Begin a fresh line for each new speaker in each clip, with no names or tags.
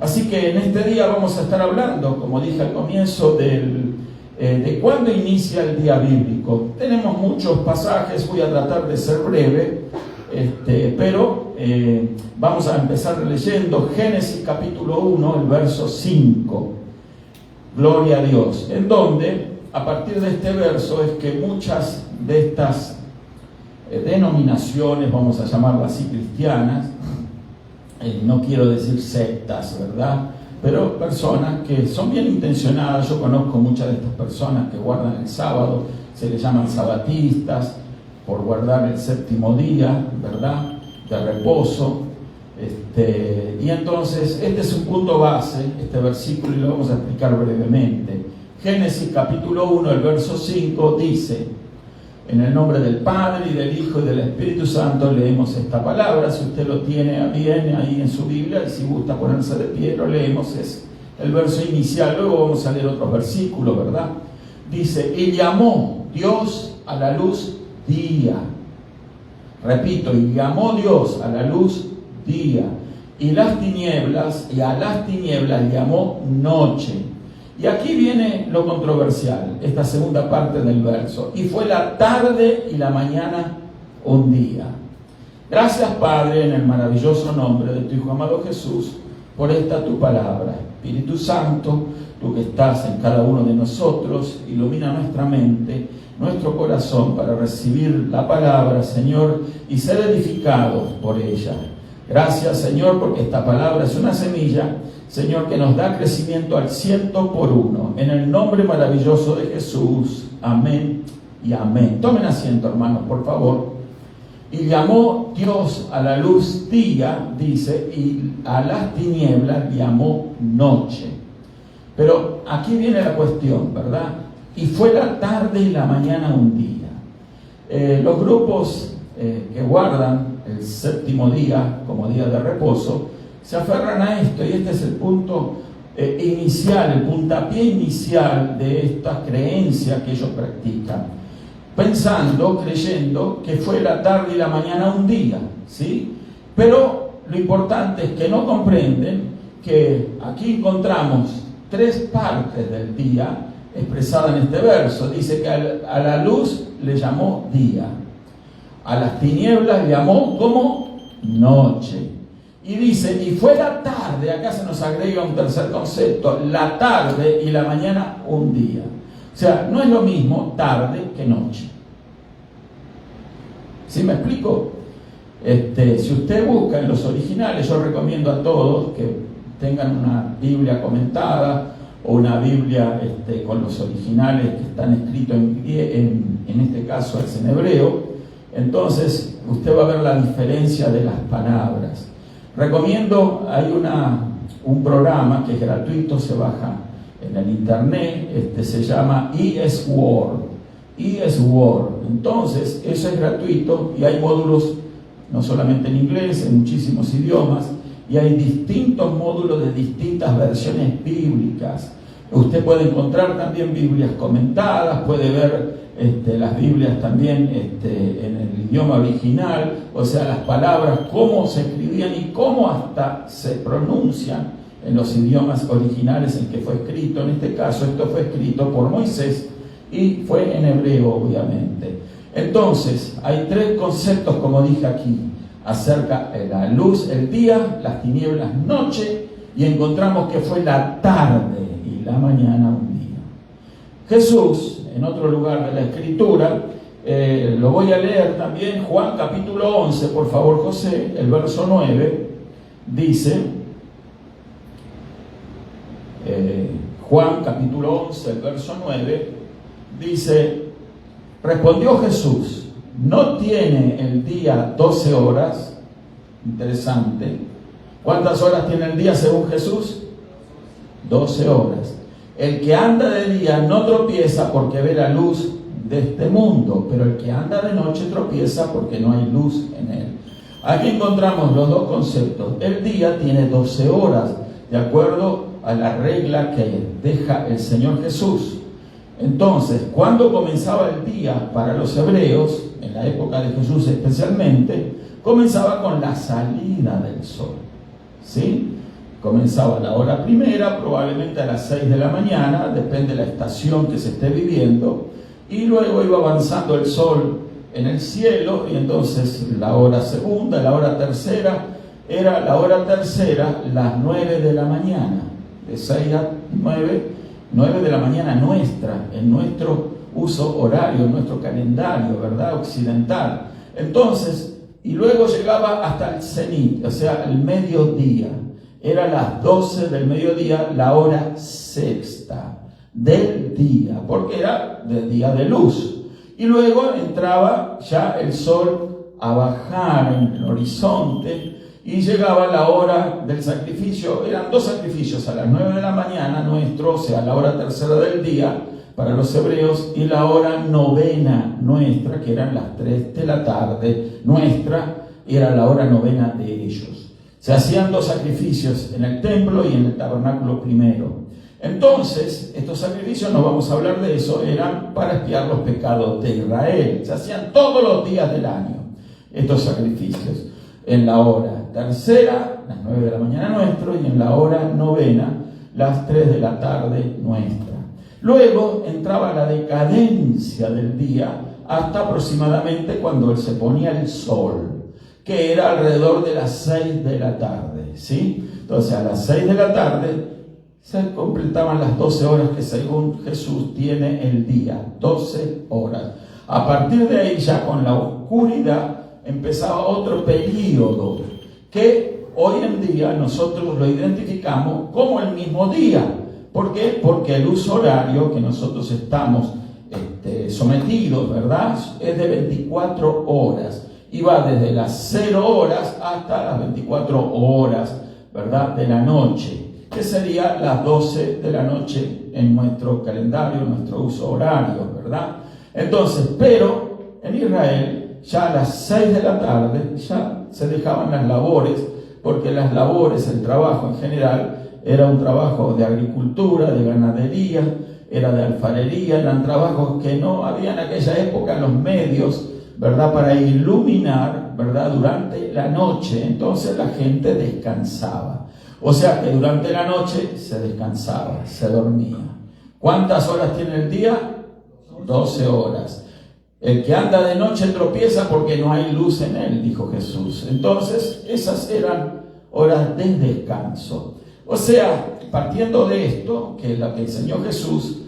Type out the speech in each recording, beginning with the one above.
Así que en este día vamos a estar hablando, como dije al comienzo, de cuándo inicia el día bíblico. Tenemos muchos pasajes, voy a tratar de ser breve, pero vamos a empezar leyendo Génesis capítulo 1, el verso 5. Gloria a Dios. En donde, a partir de este verso, es que muchas de estas denominaciones, vamos a llamarlas así, cristianas, no quiero decir sectas, ¿verdad? Pero personas que son bien intencionadas. Yo conozco muchas de estas personas que guardan el sábado, se les llaman sabatistas, por guardar el séptimo día, ¿verdad?, de reposo. Y entonces, este es un punto base, este versículo, y lo vamos a explicar brevemente. Génesis capítulo 1, el verso 5 dice: en el nombre del Padre, y del Hijo, y del Espíritu Santo, leemos esta palabra. Si usted lo tiene bien ahí en su Biblia, y si gusta ponerse de pie, lo leemos. Es el verso inicial. Luego vamos a leer otros versículos, ¿verdad? Dice: y llamó Dios a la luz día. Repito: y llamó Dios a la luz día. Y a las tinieblas llamó noche. Y aquí viene lo controversial, esta segunda parte del verso. Y fue la tarde y la mañana un día. Gracias, Padre, en el maravilloso nombre de tu Hijo amado Jesús, por esta tu palabra. Espíritu Santo, tú que estás en cada uno de nosotros, ilumina nuestra mente, nuestro corazón, para recibir la palabra, Señor, y ser edificados por ella. Gracias, Señor, porque esta palabra es una semilla, Señor, que nos da crecimiento al 100%. En el nombre maravilloso de Jesús. Amén y amén. Tomen asiento, hermanos, por favor. Y llamó Dios a la luz día, dice, y a las tinieblas llamó noche. Pero aquí viene la cuestión, ¿verdad? Y fue la tarde y la mañana un día. Los grupos que guardan el séptimo día como día de reposo se aferran a esto, y este es el punto inicial, el puntapié inicial de esta creencia que ellos practican, creyendo que fue la tarde y la mañana un día, ¿sí? Pero lo importante es que no comprenden que aquí encontramos tres partes del día expresadas en este verso. Dice que a la luz le llamó día, a las tinieblas llamó como noche. Y dice: y fue la tarde. Acá se nos agrega un tercer concepto: la tarde y la mañana un día. O sea, no es lo mismo tarde que noche. ¿Sí me explico? Si usted busca en los originales, yo recomiendo a todos que tengan una Biblia comentada o una Biblia con los originales que están escritos en este caso es en hebreo. Entonces usted va a ver la diferencia de las palabras. Recomiendo, hay un programa que es gratuito, se baja en el internet, se llama eSword. Entonces, eso es gratuito, y hay módulos no solamente en inglés, en muchísimos idiomas, y hay distintos módulos de distintas versiones bíblicas. Usted puede encontrar también Biblias comentadas, puede ver las Biblias también en el idioma original, o sea, las palabras, cómo se escribían y cómo hasta se pronuncian en los idiomas originales en que fue escrito. En este caso, esto fue escrito por Moisés y fue en hebreo, obviamente. Entonces, hay tres conceptos, como dije aquí, acerca de la luz, el día, las tinieblas, noche, y encontramos que fue la tarde y la mañana un día. Jesús, en otro lugar de la Escritura, lo voy a leer también, Juan capítulo 11, por favor, José, el verso 9, dice, Juan capítulo 11, el verso 9, dice: respondió Jesús: ¿no tiene el día 12 horas? Interesante. ¿Cuántas horas tiene el día según Jesús? 12 horas. El que anda de día no tropieza porque ve la luz de este mundo, pero el que anda de noche tropieza porque no hay luz en él. Aquí encontramos los dos conceptos. El día tiene 12 horas, de acuerdo a la regla que deja el Señor Jesús. Entonces, ¿cuándo comenzaba el día para los hebreos, en la época de Jesús especialmente? Comenzaba con la salida del sol, ¿sí? Comenzaba a la hora primera, probablemente a las 6 de la mañana, depende de la estación que se esté viviendo, y luego iba avanzando el sol en el cielo, y entonces la hora segunda, la hora tercera, era la hora tercera, las 9 de la mañana, de 6 a 9 de la mañana nuestra, en nuestro uso horario, en nuestro calendario, ¿verdad? Occidental. Entonces, y luego llegaba hasta el cenit, o sea, el mediodía. Era las 12 del mediodía, la hora sexta del día, porque era del día de luz. Y luego entraba ya el sol a bajar en el horizonte y llegaba la hora del sacrificio. Eran 2 sacrificios, a las 9 de la mañana nuestro, o sea, la hora tercera del día para los hebreos, y la hora novena nuestra, que eran las 3 de la tarde nuestra, era la hora novena de ellos. Se hacían 2 sacrificios en el templo y en el tabernáculo primero. Entonces, estos sacrificios, no vamos a hablar de eso, eran para expiar los pecados de Israel. Se hacían todos los días del año, estos sacrificios. En la hora tercera, las 9 de la mañana nuestro, y en la hora novena, las 3 de la tarde nuestra. Luego entraba la decadencia del día hasta aproximadamente cuando se ponía el sol, que era alrededor de las 6 de la tarde, ¿sí? Entonces a las 6 de la tarde se completaban las 12 horas que según Jesús tiene el día, 12 horas. A partir de ahí, ya con la oscuridad, empezaba otro periodo que hoy en día nosotros lo identificamos como el mismo día. ¿Por qué? Porque el uso horario que nosotros estamos sometidos, ¿verdad?, es de 24 horas y va desde las 0 horas hasta las 24 horas, ¿verdad?, de la noche, que sería las 12 de la noche en nuestro calendario, en nuestro uso horario, ¿verdad? Entonces, pero en Israel ya a las 6 de la tarde ya se dejaban las labores, porque las labores, el trabajo en general, era un trabajo de agricultura, de ganadería, era de alfarería, eran trabajos que no había en aquella época los medios, ¿verdad?, para iluminar, ¿verdad?, durante la noche. Entonces la gente descansaba. O sea que durante la noche se descansaba, se dormía. ¿Cuántas horas tiene el día? 12 horas. El que anda de noche tropieza porque no hay luz en él, dijo Jesús. Entonces esas eran horas de descanso. O sea, partiendo de esto, que es lo que enseñó Jesús,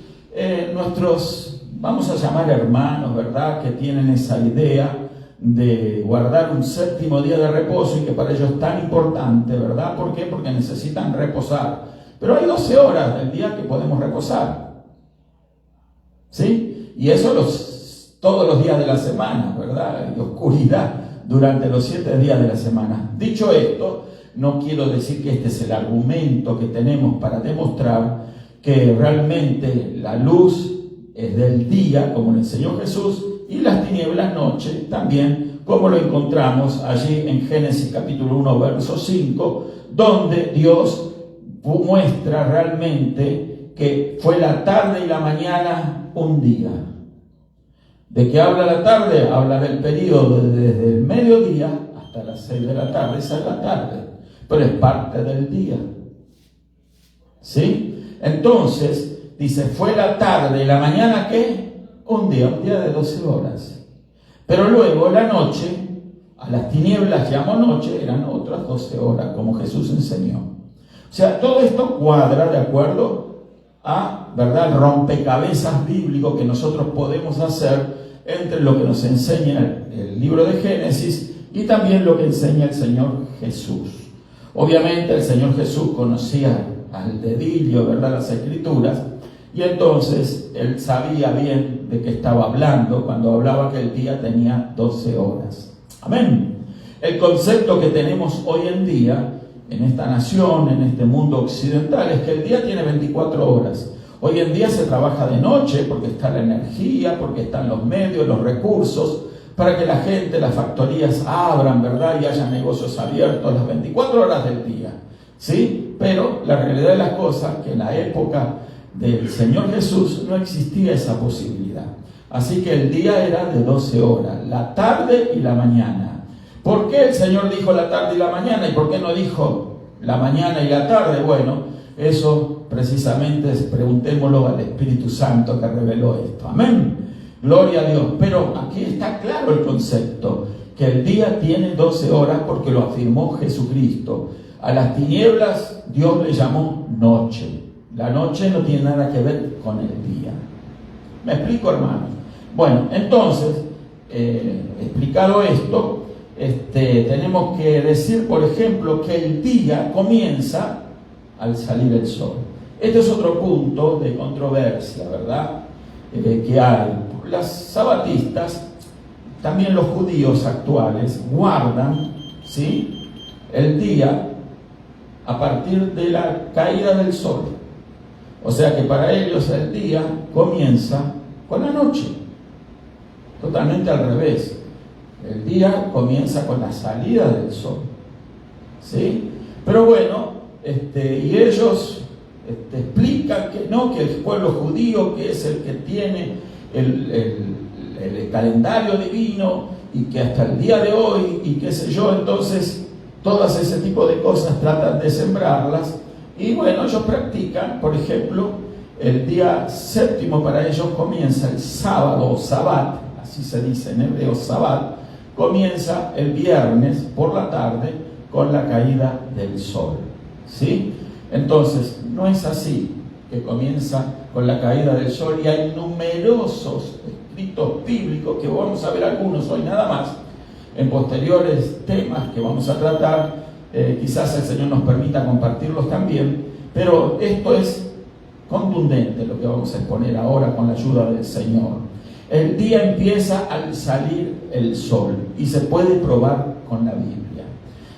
nuestros, vamos a llamar hermanos, ¿verdad?, que tienen esa idea de guardar un 7º día de reposo, y que para ellos es tan importante, ¿verdad? ¿Por qué? Porque necesitan reposar. Pero hay 12 horas del día que podemos reposar, ¿sí? Y eso todos los días de la semana, ¿verdad? Hay oscuridad durante los 7 días de la semana. Dicho esto, no quiero decir que este es el argumento que tenemos para demostrar que realmente la luz es del día, como lo enseñó Jesús, y las tinieblas noche también, como lo encontramos allí en Génesis capítulo 1, verso 5, donde Dios muestra realmente que fue la tarde y la mañana un día. ¿De qué habla la tarde? Habla del periodo desde el mediodía hasta las 6 de la tarde. Esa es la tarde, pero es parte del día, ¿sí? Entonces, dice, fue la tarde y la mañana, ¿qué? Un día de 12 horas. Pero luego la noche, a las tinieblas llamó noche, eran otras 12 horas, como Jesús enseñó. O sea, todo esto cuadra de acuerdo a, ¿verdad?, el rompecabezas bíblico que nosotros podemos hacer entre lo que nos enseña el libro de Génesis y también lo que enseña el Señor Jesús. Obviamente el Señor Jesús conocía al dedillo, ¿verdad?, las Escrituras, y entonces él sabía bien de qué estaba hablando cuando hablaba que el día tenía 12 horas. Amén. El concepto que tenemos hoy en día en esta nación, en este mundo occidental, es que el día tiene 24 horas. Hoy en día se trabaja de noche porque está la energía, porque están los medios, los recursos, para que la gente, las factorías abran, ¿verdad?, y haya negocios abiertos las 24 horas del día, ¿sí? Pero la realidad de las cosas es que en la época del Señor Jesús no existía esa posibilidad. Así que el día era de 12 horas, la tarde y la mañana. ¿Por qué el Señor dijo la tarde y la mañana? ¿Y por qué no dijo la mañana y la tarde. Bueno, eso precisamente preguntémoslo al Espíritu Santo que reveló esto. Amén. Gloria a Dios. Pero aquí está claro el concepto, que el día tiene 12 horas porque lo afirmó Jesucristo. A las tinieblas Dios le llamó noche. La noche no tiene nada que ver con el día. ¿Me explico, hermanos? Bueno, entonces, explicado esto, tenemos que decir, por ejemplo, que el día comienza al salir el sol. Este es otro punto de controversia, ¿verdad? Que hay. Las sabatistas, también los judíos actuales, guardan, ¿sí?, el día a partir de la caída del sol. O sea que para ellos el día comienza con la noche. Totalmente al revés. El día comienza con la salida del sol. ¿Sí? Pero bueno, y ellos explican que no, que el pueblo judío, que es el que tiene el calendario divino, y que hasta el día de hoy, y qué sé yo, entonces todas ese tipo de cosas tratan de sembrarlas. Y bueno, ellos practican, por ejemplo, el día séptimo para ellos comienza el sábado, o sabbat, así se dice en hebreo, sabbat, comienza el viernes por la tarde con la caída del sol. ¿Sí? Entonces, no es así, que comienza con la caída del sol, y hay numerosos escritos bíblicos, que vamos a ver algunos hoy nada más, en posteriores temas que vamos a tratar. Quizás el Señor nos permita compartirlos también, pero esto es contundente lo que vamos a exponer ahora con la ayuda del Señor. El día empieza al salir el sol y se puede probar con la Biblia.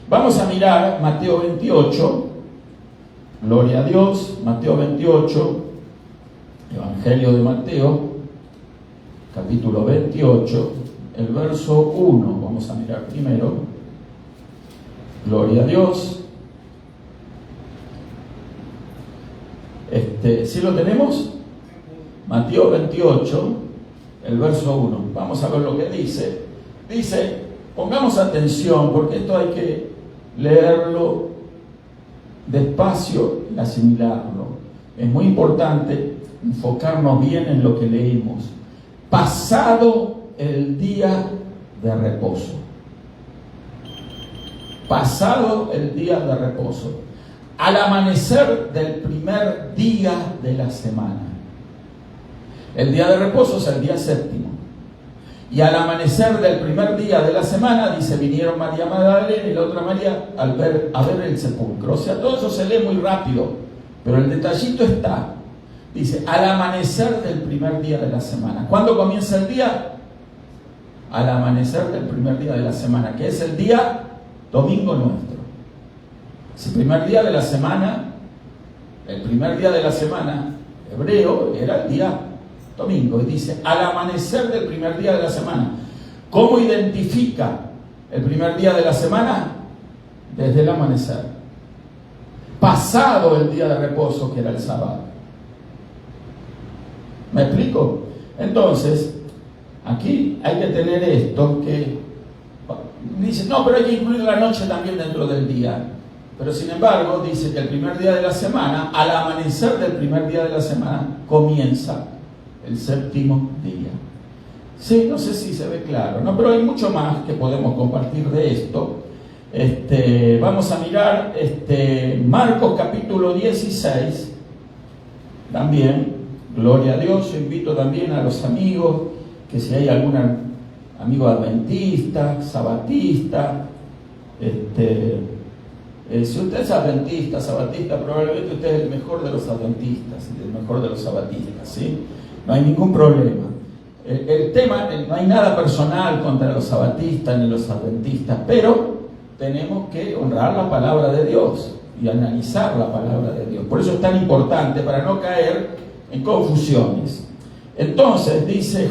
Vamos a mirar Mateo 28, gloria a Dios, Mateo 28, Evangelio de Mateo, capítulo 28, el verso 1, vamos a mirar primero. Gloria a Dios. ¿Sí lo tenemos? Mateo 28, el verso 1. Vamos a ver lo que dice. Dice, pongamos atención, porque esto hay que leerlo despacio y asimilarlo. Es muy importante enfocarnos bien en lo que leímos. Pasado el día de reposo. Pasado el día de reposo, al amanecer del primer día de la semana. El día de reposo es el día séptimo. Y al amanecer del primer día de la semana, dice, vinieron María Magdalena y la otra María a ver el sepulcro. O sea, todo eso se lee muy rápido, pero el detallito está. Dice, al amanecer del primer día de la semana. ¿Cuándo comienza el día? Al amanecer del primer día de la semana, que es el día domingo nuestro. Es el primer día de la semana. El primer día de la semana hebreo era el día domingo, y dice al amanecer del primer día de la semana. ¿Cómo identifica el primer día de la semana? Desde el amanecer, pasado el día de reposo, que era el sábado. ¿Me explico? Entonces, aquí hay que tener esto, que dice, no, pero hay que incluir la noche también dentro del día. Pero sin embargo, dice que el primer día de la semana, al amanecer del primer día de la semana, comienza el séptimo día. Sí, no sé si se ve claro, ¿no? Pero hay mucho más que podemos compartir de esto. Vamos a mirar Marcos capítulo 16. También, gloria a Dios, yo invito también a los amigos, que si hay algún amigo adventista, sabatista, si usted es adventista, sabatista, probablemente usted es el mejor de los adventistas y el mejor de los sabatistas, ¿sí? No hay ningún problema. El tema, no hay nada personal contra los sabatistas ni los adventistas, pero tenemos que honrar la palabra de Dios y analizar la palabra de Dios. Por eso es tan importante, para no caer en confusiones. Entonces dice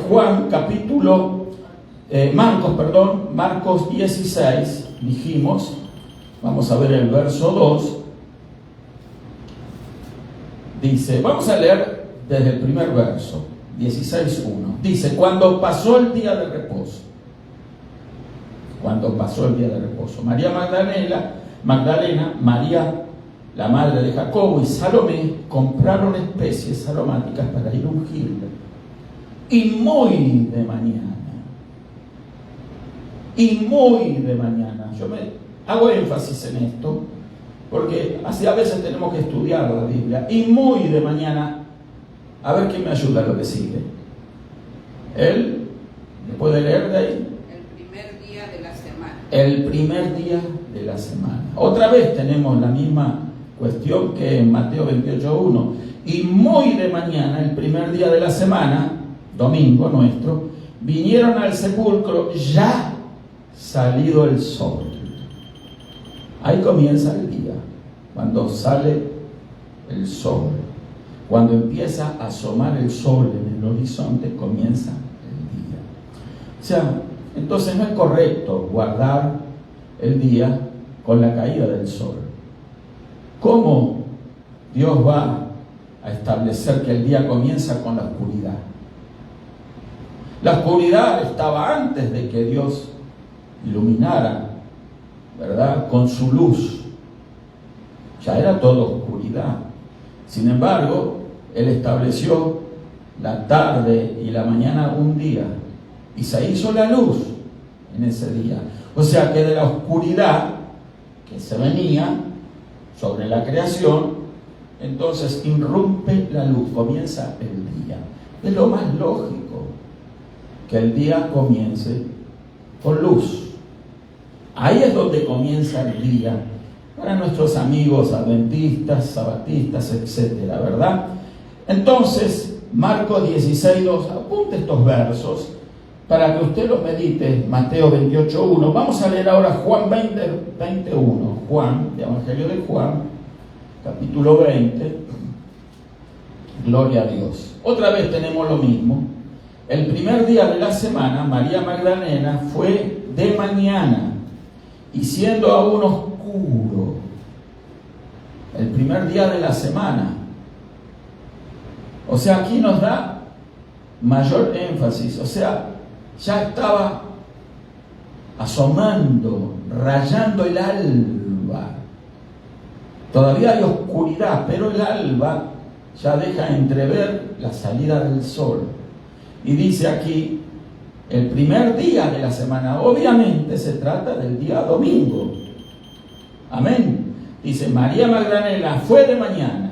Marcos 16, dijimos, vamos a ver el verso 2, dice, vamos a leer desde el primer verso, 16:1, dice, cuando pasó el día de reposo, María Magdalena Magdalena, María, la madre de Jacobo, y Salomé compraron especies aromáticas para ir a ungirle. Y muy de mañana, yo me hago énfasis en esto, porque así a veces tenemos que estudiar la Biblia. Y muy de mañana, a ver quién me ayuda a lo que sigue. Él, ¿me puede leer de ahí?
El primer día de la semana.
El primer día de la semana. Otra vez tenemos la misma cuestión que en Mateo 28:1. Y muy de mañana, el primer día de la semana, domingo nuestro, vinieron al sepulcro ya salido el sol. Ahí comienza el día, cuando sale el sol. Cuando empieza a asomar el sol en el horizonte, comienza el día. O sea, entonces no es correcto guardar el día con la caída del sol. ¿Cómo Dios va a establecer que el día comienza con la oscuridad? La oscuridad estaba antes de que Dios iluminara, ¿verdad?, con su luz. Ya era todo oscuridad. Sin embargo, Él estableció la tarde y la mañana un día, y se hizo la luz en ese día. O sea que de la oscuridad que se venía sobre la creación, entonces irrumpe la luz, comienza el día. Es lo más lógico que el día comience con luz. Ahí es donde comienza el día para nuestros amigos adventistas, sabatistas, etcétera, ¿verdad? Entonces, Marcos 16:2, apunte estos versos para que usted los medite. Mateo 28:1. Vamos a leer ahora Juan 20:21. Juan, de Evangelio de Juan, capítulo 20. Gloria a Dios. Otra vez tenemos lo mismo. El primer día de la semana, María Magdalena fue de mañana, y siendo aún oscuro, el primer día de la semana. O sea, aquí nos da mayor énfasis. O sea, ya estaba asomando, rayando el alba. Todavía hay oscuridad, pero el alba ya deja entrever la salida del sol. Y dice aquí, el primer día de la semana. Obviamente se trata del día domingo. Amén. Dice, María Magdalena fue de mañana.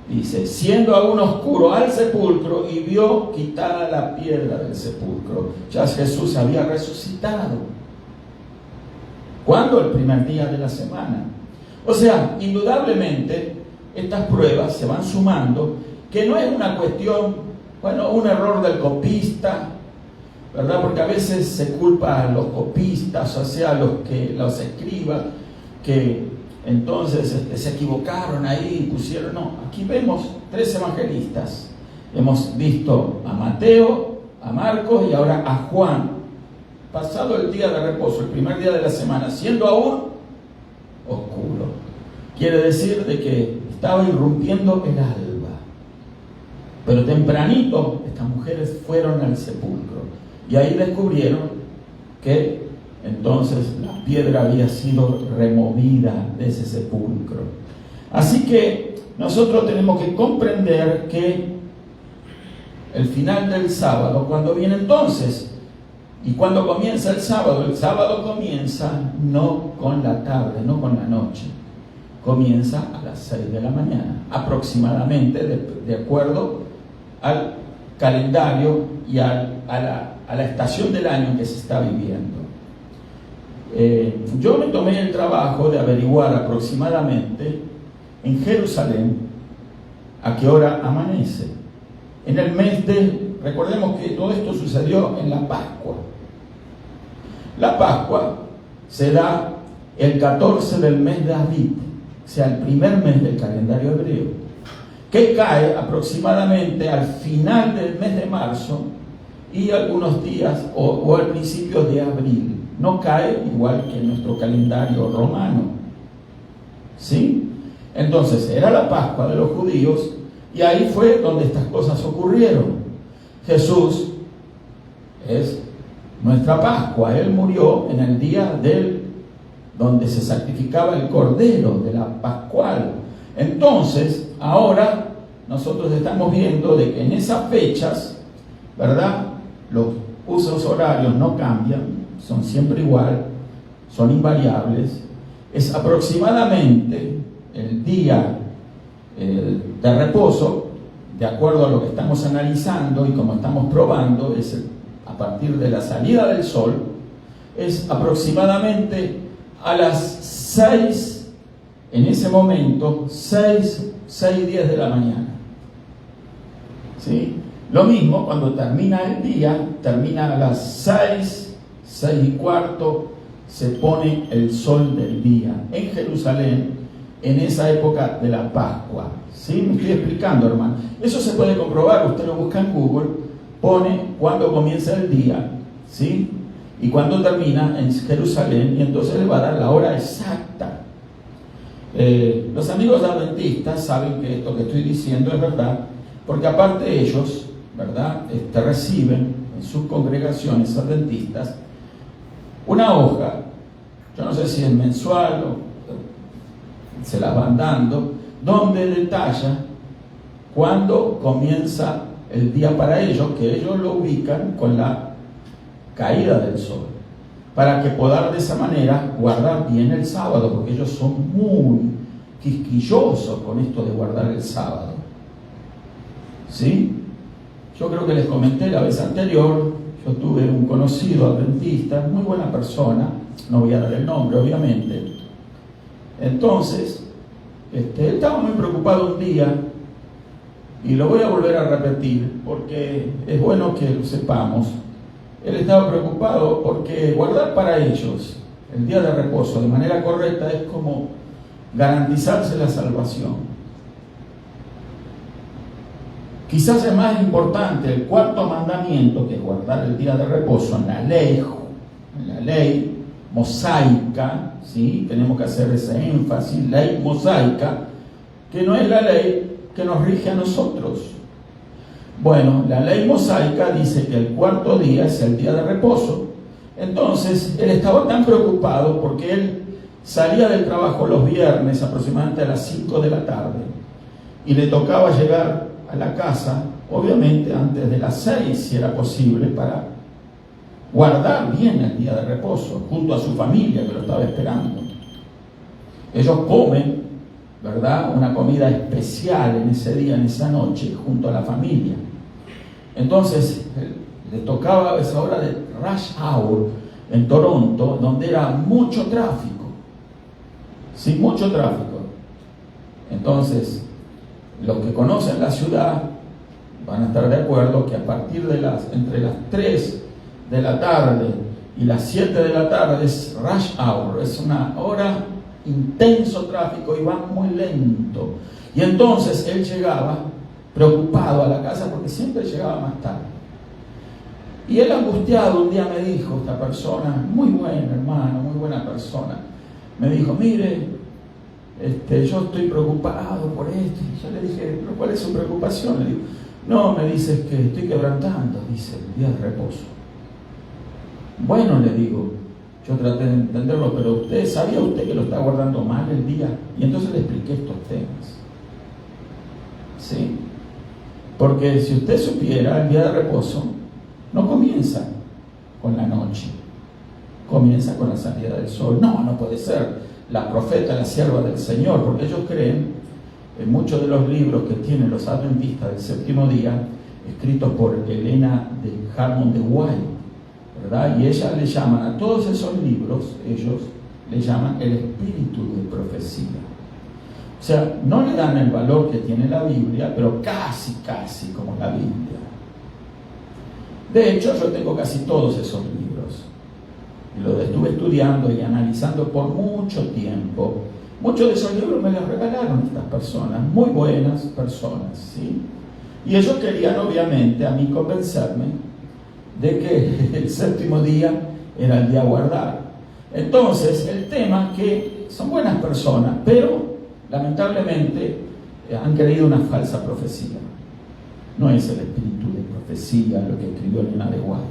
Dice, siendo aún oscuro, al sepulcro, y vio quitada la piedra del sepulcro. Ya Jesús había resucitado. ¿Cuándo? El primer día de la semana. O sea, indudablemente, estas pruebas se van sumando, que no es una cuestión, un error del copista, ¿verdad? Porque a veces se culpa a los copistas, o sea, los escribas, que entonces se equivocaron ahí y pusieron. No, aquí vemos 3 evangelistas. Hemos visto a Mateo, a Marcos y ahora a Juan. Pasado el día de reposo, el primer día de la semana, siendo aún oscuro. Quiere decir de que estaba irrumpiendo el alba. Pero tempranito estas mujeres fueron al sepulcro y ahí descubrieron que entonces la piedra había sido removida de ese sepulcro. Así que nosotros tenemos que comprender que el final del sábado, cuando viene entonces, y cuando comienza el sábado comienza no con la tarde, no con la noche, comienza a las 6 de la mañana, aproximadamente, de acuerdo al calendario y a la estación del año en que se está viviendo. Yo me tomé el trabajo de averiguar aproximadamente en Jerusalén a qué hora amanece. En el mes recordemos que todo esto sucedió en la Pascua. La Pascua se da el 14 del mes de Abib, o sea, el primer mes del calendario hebreo, que cae aproximadamente al final del mes de marzo y algunos días o al principio de abril. No cae igual que en nuestro calendario romano. ¿Sí? Entonces era la Pascua de los judíos y ahí fue donde estas cosas ocurrieron. Jesús es nuestra Pascua. Él murió en el día del donde se sacrificaba el cordero de la Pascual. Entonces, ahora nosotros estamos viendo de que en esas fechas, ¿verdad?, los usos horarios no cambian, son siempre igual, son invariables. Es aproximadamente el día de reposo, de acuerdo a lo que estamos analizando y como estamos probando, es a partir de la salida del sol, es aproximadamente a las 6, en ese momento, 6:10 de la mañana. ¿Sí? Lo mismo cuando termina el día, termina a las 6:15, se pone el sol del día en Jerusalén en esa época de la Pascua. ¿Sí? Me estoy explicando, hermano. Eso se puede comprobar, usted lo busca en Google, pone cuándo comienza el día, ¿sí?, y cuándo termina en Jerusalén, y entonces le va a dar la hora exacta. Los amigos adventistas saben que esto que estoy diciendo es verdad, porque aparte ellos, ¿verdad?, reciben en sus congregaciones adventistas una hoja, yo no sé si es mensual o se la van dando, donde detalla cuándo comienza el día para ellos, que ellos lo ubican con la caída del sol, para que puedan de esa manera guardar bien el sábado, porque ellos son muy quisquillosos con esto de guardar el sábado. ¿Sí? Yo creo que les comenté la vez anterior, yo tuve un conocido adventista, muy buena persona, no voy a dar el nombre obviamente. Entonces, él estaba muy preocupado un día, y lo voy a volver a repetir porque es bueno que lo sepamos. Él estaba preocupado porque guardar para ellos el día de reposo de manera correcta es como garantizarse la salvación. Quizás es más importante el cuarto mandamiento, que es guardar el día de reposo, en la ley mosaica, ¿sí? Tenemos que hacer ese énfasis, ley mosaica, que no es la ley que nos rige a nosotros. Bueno, la ley mosaica dice que el cuarto día es el día de reposo. Entonces, él estaba tan preocupado porque él salía del trabajo los viernes aproximadamente a las 5 de la tarde y le tocaba llegar a la casa, obviamente antes de las 6, si era posible, para guardar bien el día de reposo junto a su familia que lo estaba esperando. Ellos comen, ¿verdad?, una comida especial en ese día, en esa noche, junto a la familia. Entonces, le tocaba esa hora de rush hour en Toronto, donde era mucho tráfico. Sí, mucho tráfico. Entonces, los que conocen la ciudad van a estar de acuerdo que a partir de entre las 3 de la tarde y las 7 de la tarde es rush hour, es una hora intenso tráfico y va muy lento. Y entonces él llegaba preocupado a la casa porque siempre llegaba más tarde. Y él angustiado un día me dijo, esta persona, muy buena hermano, muy buena persona, me dijo, mire, yo estoy preocupado por esto. Y yo le dije, ¿pero cuál es su preocupación? Le digo, no, me dice que estoy quebrantando, dice, el día de reposo. Bueno, le digo, yo traté de entenderlo, pero ¿sabía usted que lo está guardando mal el día? Y entonces le expliqué estos temas. ¿Sí? Porque si usted supiera, el día de reposo no comienza con la noche, comienza con la salida del sol. No puede ser. La profeta, la sierva del Señor, porque ellos creen, en muchos de los libros que tienen los adventistas del séptimo día, escritos por Elena de Hammond de White, ¿verdad? Y ella le llaman a todos esos libros, ellos le llaman el espíritu de profecía. O sea, no le dan el valor que tiene la Biblia, pero casi como la Biblia. De hecho, yo tengo casi todos esos libros. Y los estuve estudiando y analizando por mucho tiempo. Muchos de esos libros me los regalaron estas personas, muy buenas personas, ¿sí? Y ellos querían, obviamente, a mí convencerme de que el séptimo día era el día a guardar. Entonces, el tema que son buenas personas, pero lamentablemente han creído una falsa profecía. No es el espíritu de profecía lo que escribió Elena de White.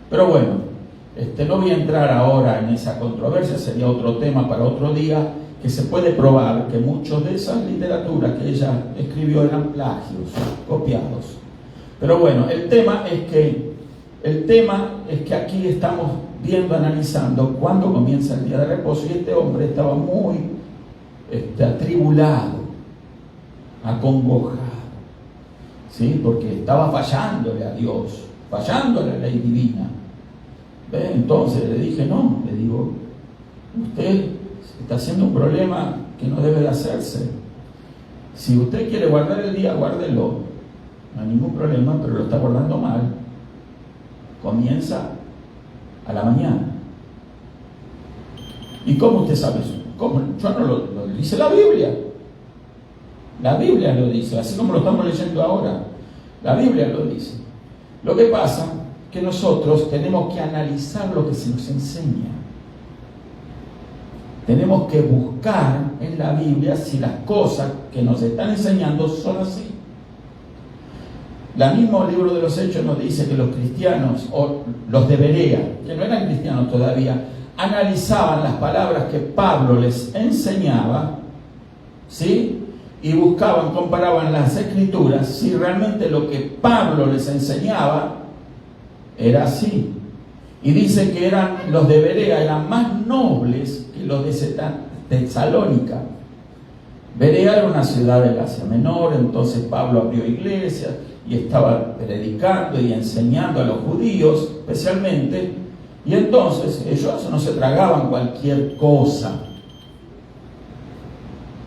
Pero bueno, No voy a entrar ahora en esa controversia, sería otro tema para otro día, que se puede probar que muchas de esas literaturas que ella escribió eran plagios, copiados. Pero bueno, el tema es que aquí estamos viendo, analizando cuándo comienza el día de reposo, y este hombre estaba muy atribulado, acongojado, ¿sí? Porque estaba fallándole a Dios, fallándole a la ley divina. ¿Ve? Entonces le dije, no, le digo, usted está haciendo un problema que no debe de hacerse. Si usted quiere guardar el día, guárdelo, no hay ningún problema, pero lo está guardando mal. Comienza a la mañana. ¿Y cómo usted sabe eso? ¿Cómo? Yo no lo dice la Biblia. La Biblia lo dice, así como lo estamos leyendo ahora. La Biblia lo dice. Lo que pasa es que nosotros tenemos que analizar lo que se nos enseña. Tenemos que buscar en la Biblia si las cosas que nos están enseñando son así. El mismo libro de los Hechos nos dice que los cristianos, o los de Berea, que no eran cristianos todavía, analizaban las palabras que Pablo les enseñaba, ¿sí? Y buscaban, comparaban las escrituras, si realmente lo que Pablo les enseñaba era así. Y dice que los de Berea eran más nobles que los de Tesalónica. Berea era una ciudad del Asia Menor, entonces Pablo abrió iglesias y estaba predicando y enseñando a los judíos especialmente, y entonces ellos no se tragaban cualquier cosa.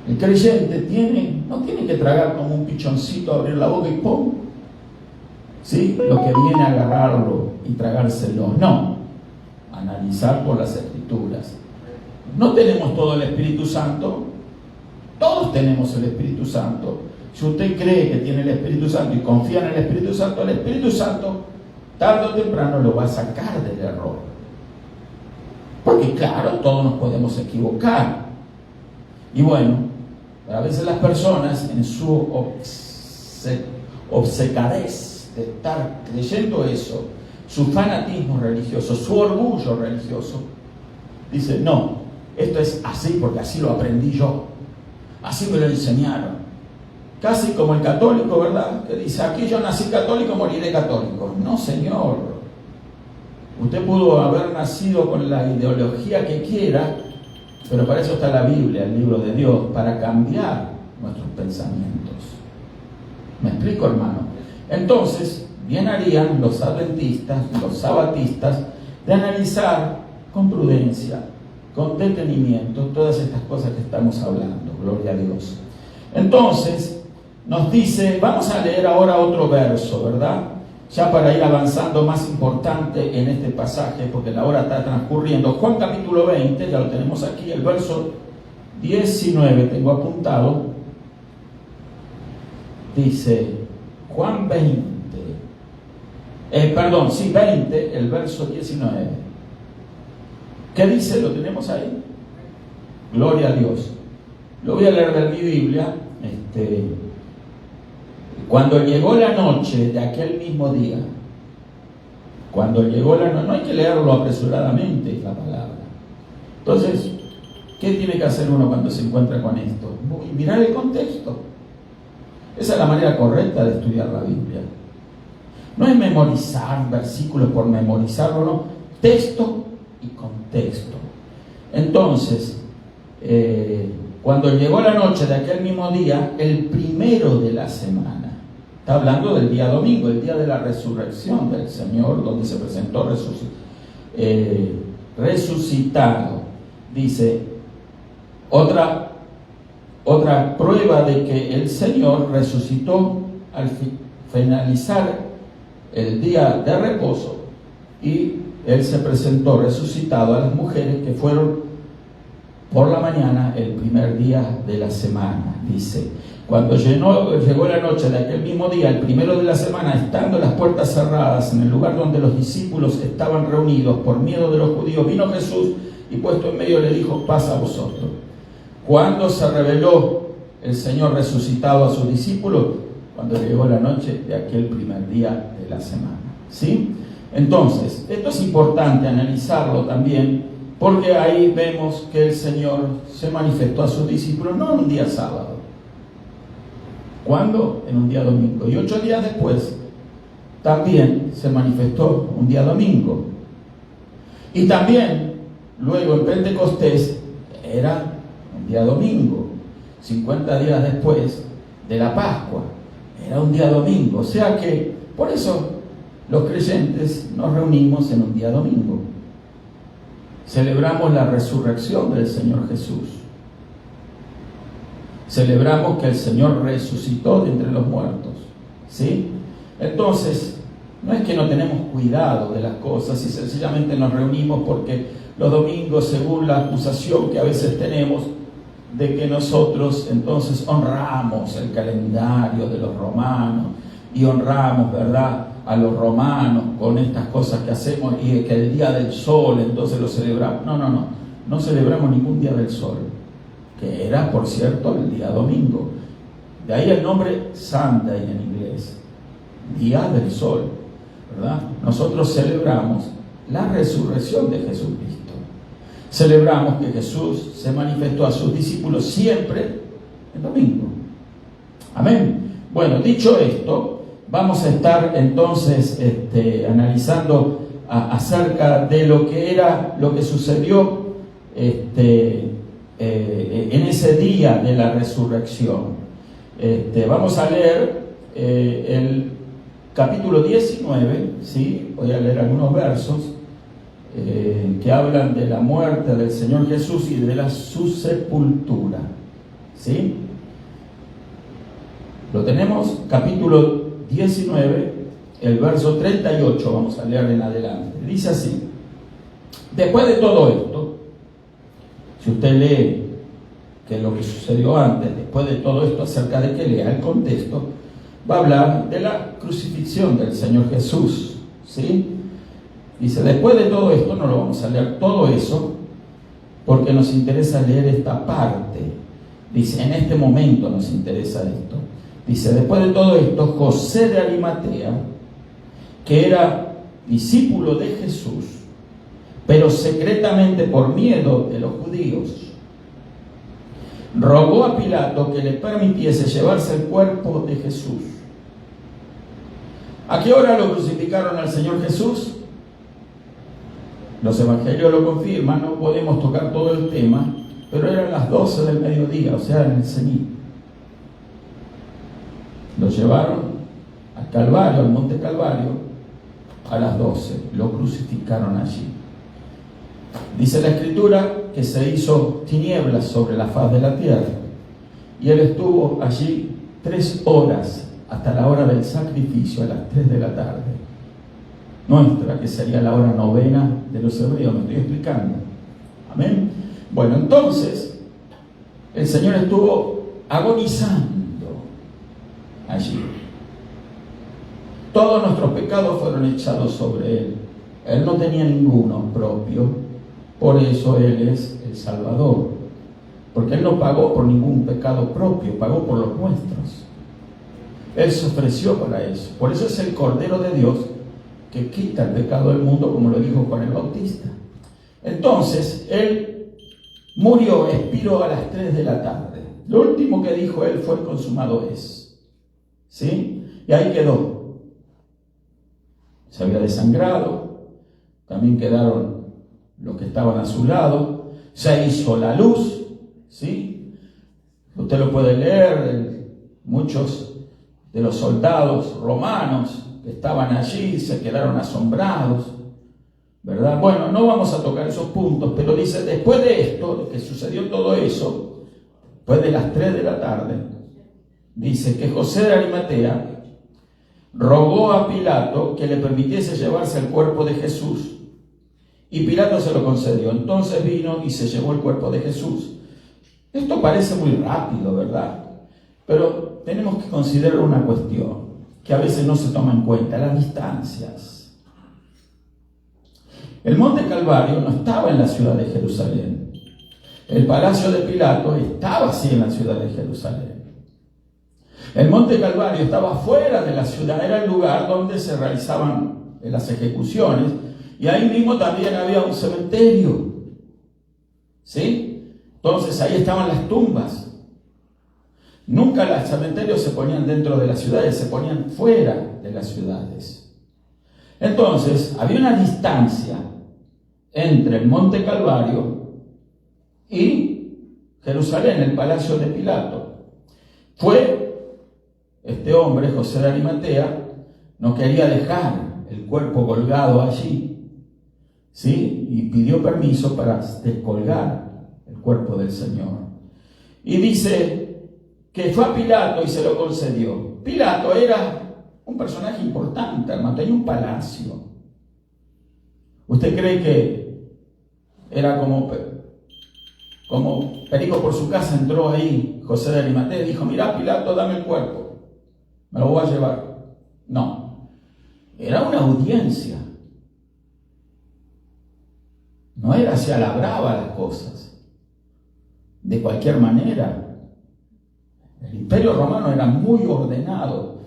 El creyente no tiene que tragar como un pichoncito, abrir la boca y ¡pum! ¿Sí? Lo que viene a agarrarlo y tragárselo, no. Analizar por las escrituras. No tenemos todo el Espíritu Santo, todos tenemos el Espíritu Santo. Si usted cree que tiene el Espíritu Santo y confía en el Espíritu Santo tarde o temprano lo va a sacar del error. Porque claro, todos nos podemos equivocar. Y bueno, a veces las personas en su obcecadez de estar creyendo eso, su fanatismo religioso, su orgullo religioso, dice, no, esto es así porque así lo aprendí yo, así me lo enseñaron. Casi como el católico, ¿verdad? Que dice, aquí yo nací católico, moriré católico. No, señor. Usted pudo haber nacido con la ideología que quiera, pero para eso está la Biblia, el libro de Dios, para cambiar nuestros pensamientos. ¿Me explico, hermano? Entonces, bien harían los adventistas, los sabatistas, de analizar con prudencia, con detenimiento, todas estas cosas que estamos hablando. Gloria a Dios. Entonces, nos dice, vamos a leer ahora otro verso, ¿verdad? Ya para ir avanzando, más importante en este pasaje, porque la hora está transcurriendo. Juan capítulo 20, ya lo tenemos aquí, el verso 19, tengo apuntado. Dice, Juan 20, 20, el verso 19. ¿Qué dice? ¿Lo tenemos ahí? Gloria a Dios. Lo voy a leer de mi Biblia. Cuando llegó la noche de aquel mismo día, no hay que leerlo apresuradamente, la palabra. Entonces, ¿qué tiene que hacer uno cuando se encuentra con esto? Mirar el contexto. Esa es la manera correcta de estudiar la Biblia. No es memorizar versículos por memorizarlo, no. Texto y contexto. Entonces, cuando llegó la noche de aquel mismo día, el primero de la semana, está hablando del día domingo, el día de la resurrección del Señor, donde se presentó resucitado. Dice, otra prueba de que el Señor resucitó al finalizar el día de reposo, y Él se presentó resucitado a las mujeres que fueron por la mañana el primer día de la semana. Dice, cuando llegó la noche de aquel mismo día, el primero de la semana, estando las puertas cerradas en el lugar donde los discípulos estaban reunidos por miedo de los judíos, vino Jesús y puesto en medio le dijo, paz a vosotros. Cuando se reveló el Señor resucitado a sus discípulos, cuando llegó la noche de aquel primer día de la semana. ¿Sí? Entonces, esto es importante analizarlo también, porque ahí vemos que el Señor se manifestó a sus discípulos no en un día sábado. ¿Cuándo? En un día domingo. Y 8 días después también se manifestó un día domingo. Y también, luego en Pentecostés, era un día domingo. 50 días después de la Pascua, era un día domingo. O sea que, por eso, los creyentes nos reunimos en un día domingo. Celebramos la resurrección del Señor Jesús. Celebramos que el Señor resucitó de entre los muertos. ¿Sí? Entonces, no es que no tenemos cuidado de las cosas y sencillamente nos reunimos porque los domingos, según la acusación que a veces tenemos, de que nosotros entonces honramos el calendario de los romanos y honramos, ¿verdad?, a los romanos con estas cosas que hacemos y que el día del sol entonces lo celebramos. No celebramos ningún día del sol, que era, por cierto, el día domingo. De ahí el nombre Sunday en inglés, día del sol, ¿verdad? Nosotros celebramos la resurrección de Jesucristo. Celebramos que Jesús se manifestó a sus discípulos siempre el domingo. Amén. Bueno, dicho esto, vamos a estar entonces analizando acerca de lo que sucedió en ese día de la resurrección. Vamos a leer el capítulo 19, ¿sí? Voy a leer algunos versos que hablan de la muerte del Señor Jesús y de su sepultura, ¿sí? Lo tenemos, capítulo 19, el verso 38, vamos a leer en adelante. Dice así: después de todo esto, si usted lee que es lo que sucedió antes, después de todo esto, acerca de que lea el contexto, va a hablar de la crucifixión del Señor Jesús, ¿sí? Dice, después de todo esto, no lo vamos a leer todo eso, porque nos interesa leer esta parte. Dice, en este momento nos interesa esto. Dice, después de todo esto, José de Arimatea, que era discípulo de Jesús, pero secretamente por miedo de los judíos, rogó a Pilato que le permitiese llevarse el cuerpo de Jesús. ¿A qué hora lo crucificaron al Señor Jesús? Los evangelios lo confirman, no podemos tocar todo el tema, pero eran las 12 del mediodía, o sea, en el cenit. Lo llevaron al Calvario, al Monte Calvario, a las 12. Lo crucificaron allí. Dice la Escritura que se hizo tinieblas sobre la faz de la tierra. Y él estuvo allí 3 horas, hasta la hora del sacrificio, a las 3 de la tarde. Nuestra, que sería la hora 9 de los hebreos, me estoy explicando. Amén. Bueno, entonces, el Señor estuvo agonizando allí. Todos nuestros pecados fueron echados sobre Él. Él no tenía ninguno propio, por eso Él es el Salvador. Porque Él no pagó por ningún pecado propio, pagó por los nuestros. Él se ofreció para eso. Por eso es el Cordero de Dios que quita el pecado del mundo, como lo dijo Juan el Bautista. Entonces, Él murió, expiró a las 3 de la tarde. Lo último que dijo Él fue: consumado es. ¿Sí? Y ahí quedó. Se había desangrado, también quedaron los que estaban a su lado, se hizo la luz, ¿sí? Usted lo puede leer, muchos de los soldados romanos que estaban allí se quedaron asombrados, ¿verdad? Bueno, no vamos a tocar esos puntos, pero dice, después de esto, de que sucedió todo eso, después de las 3 de la tarde, dice que José de Arimatea rogó a Pilato que le permitiese llevarse el cuerpo de Jesús, y Pilato se lo concedió. Entonces vino y se llevó el cuerpo de Jesús. Esto parece muy rápido, ¿verdad? Pero tenemos que considerar una cuestión que a veces no se toma en cuenta: las distancias. El Monte Calvario no estaba en la ciudad de Jerusalén. El palacio de Pilato estaba así en la ciudad de Jerusalén. El Monte Calvario estaba fuera de la ciudad, era el lugar donde se realizaban en las ejecuciones, y ahí mismo también había un cementerio, ¿sí? Entonces ahí estaban las tumbas. Nunca los cementerios se ponían dentro de las ciudades, se ponían fuera de las ciudades. Entonces había una distancia entre el Monte Calvario y Jerusalén, el palacio de Pilato. Fue este hombre, José de Arimatea, no quería dejar el cuerpo colgado allí, ¿sí? Y pidió permiso para descolgar el cuerpo del Señor. Y dice que fue a Pilato y se lo concedió. Pilato era un personaje importante, hermano, tenía un palacio. ¿Usted cree que era como Perico por su casa? Entró ahí José de Arimatea y dijo: mirá, Pilato, dame el cuerpo, me lo voy a llevar. No, era una audiencia. No era así a la brava las cosas, de cualquier manera. El Imperio Romano era muy ordenado,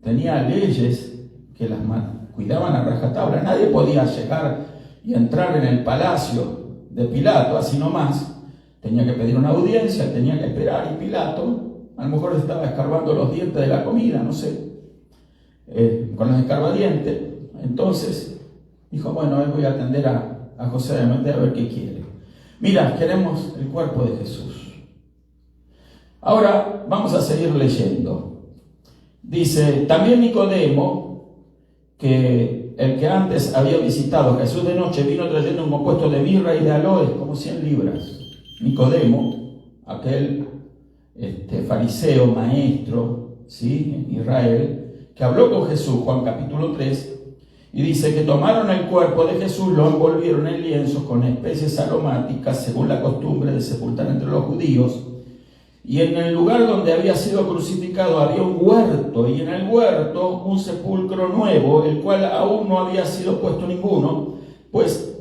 tenía leyes que las cuidaban a rajatabla. Nadie podía llegar y entrar en el palacio de Pilato así nomás. Tenía que pedir una audiencia, tenía que esperar, y Pilato a lo mejor estaba escarbando los dientes de la comida, no sé, con los escarbadientes. Entonces dijo: bueno, voy a atender a José de Arimatea a ver qué quiere. Mira, queremos el cuerpo de Jesús. Ahora vamos a seguir leyendo. Dice: también Nicodemo, que el que antes había visitado a Jesús de noche, vino trayendo un compuesto de mirra y de aloes, como 100 libras. Nicodemo, aquel fariseo, maestro, ¿sí?, en Israel, que habló con Jesús, Juan capítulo 3, y dice que tomaron el cuerpo de Jesús, lo envolvieron en lienzos con especies aromáticas, según la costumbre de sepultar entre los judíos. Y en el lugar donde había sido crucificado había un huerto, y en el huerto un sepulcro nuevo, el cual aún no había sido puesto ninguno, pues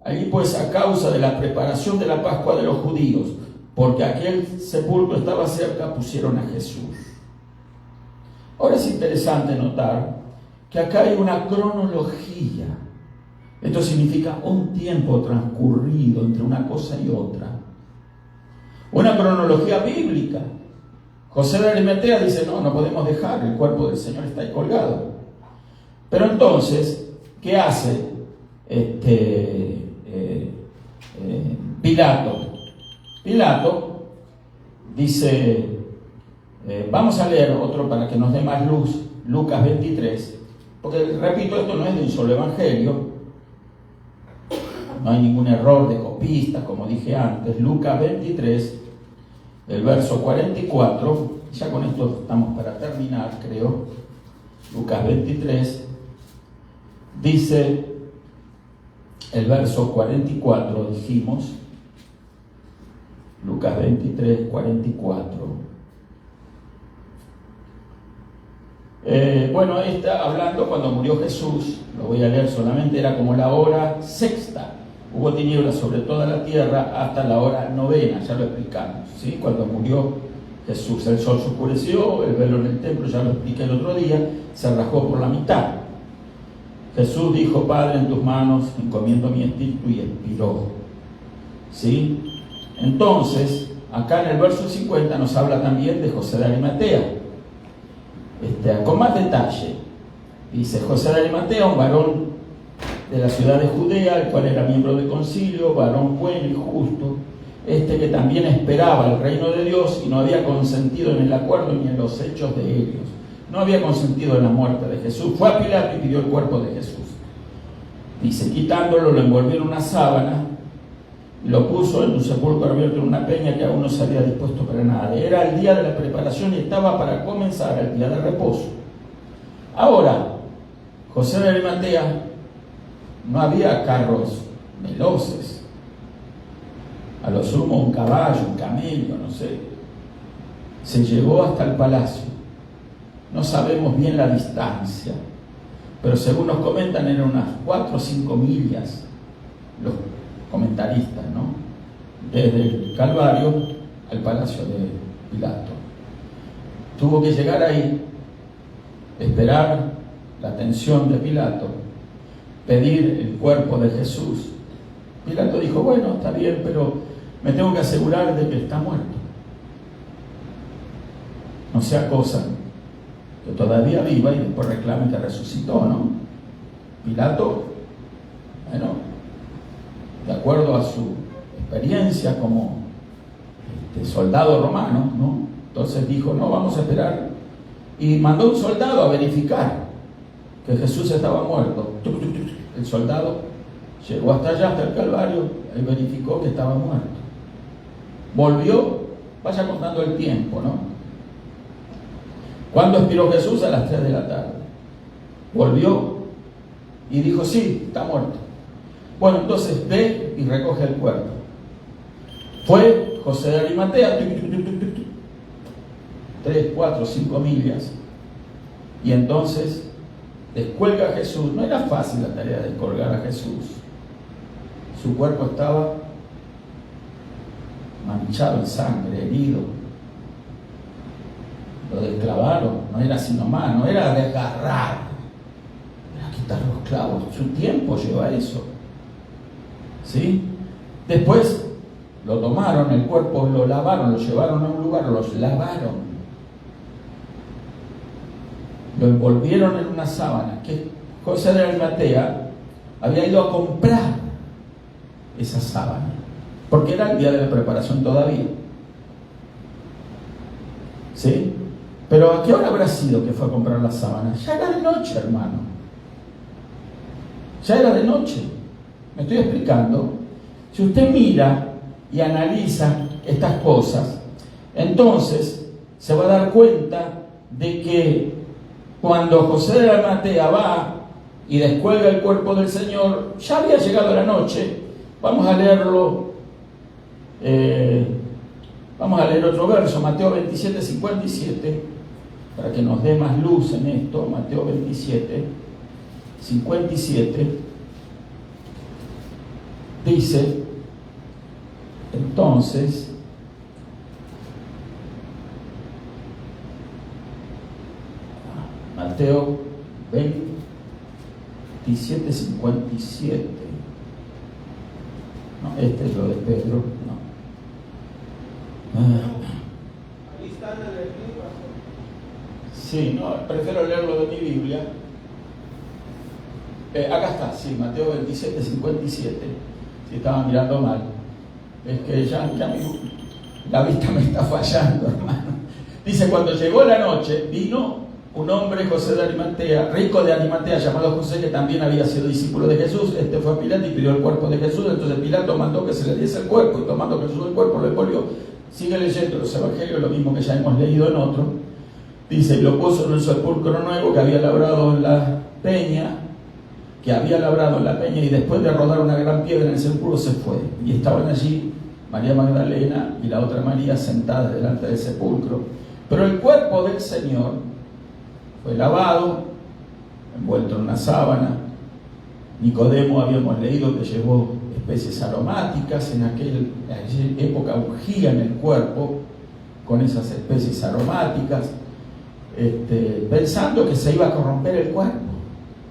allí a causa de la preparación de la Pascua de los judíos, porque aquel sepulcro estaba cerca, pusieron a Jesús. Ahora es interesante notar que acá hay una cronología. Esto significa un tiempo transcurrido entre una cosa y otra. Una cronología bíblica. José de Arimatea dice: no podemos dejar, el cuerpo del Señor está ahí colgado. Pero entonces, ¿qué hace Pilato? Pilato dice, vamos a leer otro para que nos dé más luz, Lucas 23, porque repito, esto no es de un solo evangelio, no hay ningún error de copista, como dije antes. Lucas 23, el verso 44, ya con esto estamos para terminar, creo. Lucas 23, dice el verso 44, dijimos, Lucas 23, 44. Bueno, está hablando cuando murió Jesús, lo voy a leer solamente, era como la hora sexta. Hubo tinieblas sobre toda la tierra hasta la hora novena, ya lo explicamos, ¿sí? Cuando murió Jesús, el sol se oscureció, el velo en el templo, ya lo expliqué el otro día, se rajó por la mitad. Jesús dijo: Padre, en tus manos encomiendo mi espíritu, y expiró, ¿sí? Entonces, acá en el verso 50 nos habla también de José de Arimatea, con más detalle. Dice: José de Arimatea, un varón de la ciudad de Judea, el cual era miembro del concilio, varón bueno y justo, que también esperaba el reino de Dios y no había consentido en el acuerdo ni en los hechos de ellos. No había consentido en la muerte de Jesús. Fue a Pilato y pidió el cuerpo de Jesús. Dice: quitándolo, lo envolvió en una sábana y lo puso en un sepulcro abierto en una peña que aún no se había dispuesto para nada. Era el día de la preparación y estaba para comenzar el día de reposo. Ahora, José de Arimatea, no había carros veloces, a lo sumo un caballo, un camello, no sé. Se llevó hasta el palacio. No sabemos bien la distancia, pero según nos comentan eran unas 4 o 5 millas, los comentaristas, ¿no?, desde el Calvario al palacio de Pilato. Tuvo que llegar ahí, esperar la atención de Pilato, pedir el cuerpo de Jesús. Pilato dijo, bueno, está bien, pero me tengo que asegurar de que está muerto. No sea cosa que todavía viva y después reclame que resucitó, ¿no? Pilato, bueno, de acuerdo a su experiencia como soldado romano, ¿no? Entonces dijo, no, vamos a esperar. Y mandó un soldado a verificar que Jesús estaba muerto. El soldado llegó hasta allá, hasta el Calvario, y verificó que estaba muerto. Volvió, vaya contando el tiempo, ¿no? ¿Cuándo expiró Jesús? A las 3 de la tarde. Volvió y dijo, sí, está muerto. Bueno, entonces ve y recoge el cuerpo. Fue José de Arimatea, 3, 4, 5 millas, y entonces descuelga a Jesús. No era fácil la tarea de descolgar a Jesús. Su cuerpo estaba manchado en sangre, herido. Lo desclavaron, no era así nomás, no era desgarrar, era quitar los clavos. Su tiempo lleva eso, ¿sí? Después lo tomaron, el cuerpo lo lavaron, lo llevaron a un lugar, los lavaron, lo envolvieron en una sábana, que José de Arimatea había ido a comprar esa sábana, porque era el día de la preparación todavía, ¿sí? Pero ¿a qué hora habrá sido que fue a comprar la sábana? Ya era de noche, hermano. Ya era de noche. ¿Me estoy explicando? Si usted mira y analiza estas cosas, entonces se va a dar cuenta de que cuando José de Arimatea va y descuelga el cuerpo del Señor, ya había llegado la noche. Vamos a leerlo. Vamos a leer otro verso, Mateo 27, 57, para que nos dé más luz en esto. Mateo 27, 57, dice, entonces, Mateo 27, 57, no, este es lo de Pedro, no.
Ahí está en el libro.
Sí, no, prefiero leerlo de mi Biblia. Acá está, sí, Mateo 27, 57. Si estaba mirando mal, es que ya la vista me está fallando, hermano. Dice, cuando llegó la noche, vino un hombre, José de Arimatea, rico de Arimatea, llamado José, que también había sido discípulo de Jesús. Este fue a Pilato y pidió el cuerpo de Jesús. Entonces Pilato mandó que se le diese el cuerpo, y tomando Jesús el cuerpo, lo envolvió. Sigue leyendo los evangelios, lo mismo que ya hemos leído en otro. Dice, y lo puso en un sepulcro nuevo que había labrado en la peña, y después de rodar una gran piedra en el sepulcro se fue. Y estaban allí María Magdalena y la otra María sentadas delante del sepulcro. Pero el cuerpo del Señor fue lavado, envuelto en una sábana. Nicodemo, habíamos leído, que llevó especies aromáticas. En aquella época ungían el cuerpo con esas especies aromáticas, pensando que se iba a corromper el cuerpo.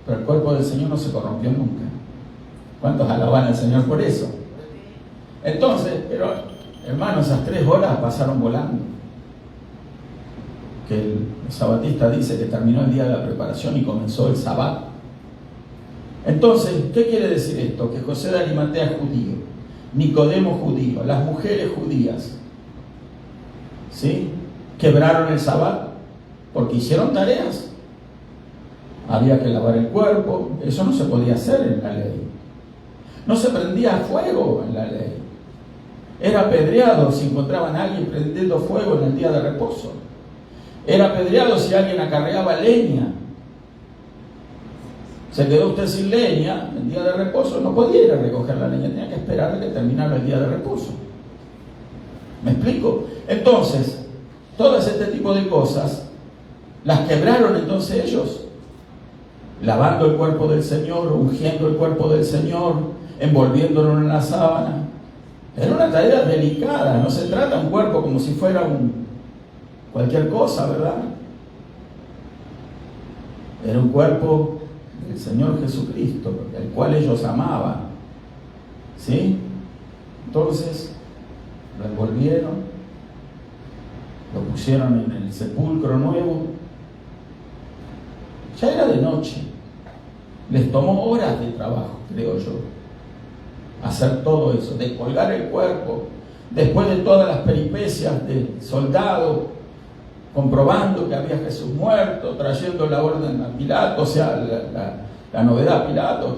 Pero el cuerpo del Señor no se corrompió nunca. ¿Cuántos alaban al Señor por eso? Entonces, pero hermanos, esas 3 horas pasaron volando. Que el sabatista dice que terminó el día de la preparación y comenzó el sabbat. Entonces, ¿qué quiere decir esto? Que José de Arimatea es judío, Nicodemo judío, las mujeres judías, ¿sí?, quebraron el sabbat porque hicieron tareas. Había que lavar el cuerpo, eso no se podía hacer en la ley. No se prendía fuego en la ley. Era apedreado si encontraban a alguien prendiendo fuego en el día de reposo. Era apedreado si alguien acarreaba leña. Se quedó usted sin leña el día de reposo, no podía ir a recoger la leña, tenía que esperar a que terminara el día de reposo. ¿Me explico? Entonces, todas este tipo de cosas las quebraron entonces ellos, lavando el cuerpo del Señor, ungiendo el cuerpo del Señor, envolviéndolo en una sábana. Era una tarea delicada, no se trata de un cuerpo como si fuera cualquier cosa, ¿verdad? Era un cuerpo del Señor Jesucristo, el cual ellos amaban. ¿Sí? Entonces, lo envolvieron, lo pusieron en el sepulcro nuevo. Ya era de noche. Les tomó horas de trabajo, creo yo, hacer todo eso, descolgar el cuerpo, después de todas las peripecias del soldado, comprobando que había Jesús muerto, trayendo la orden a Pilato, o sea, la novedad a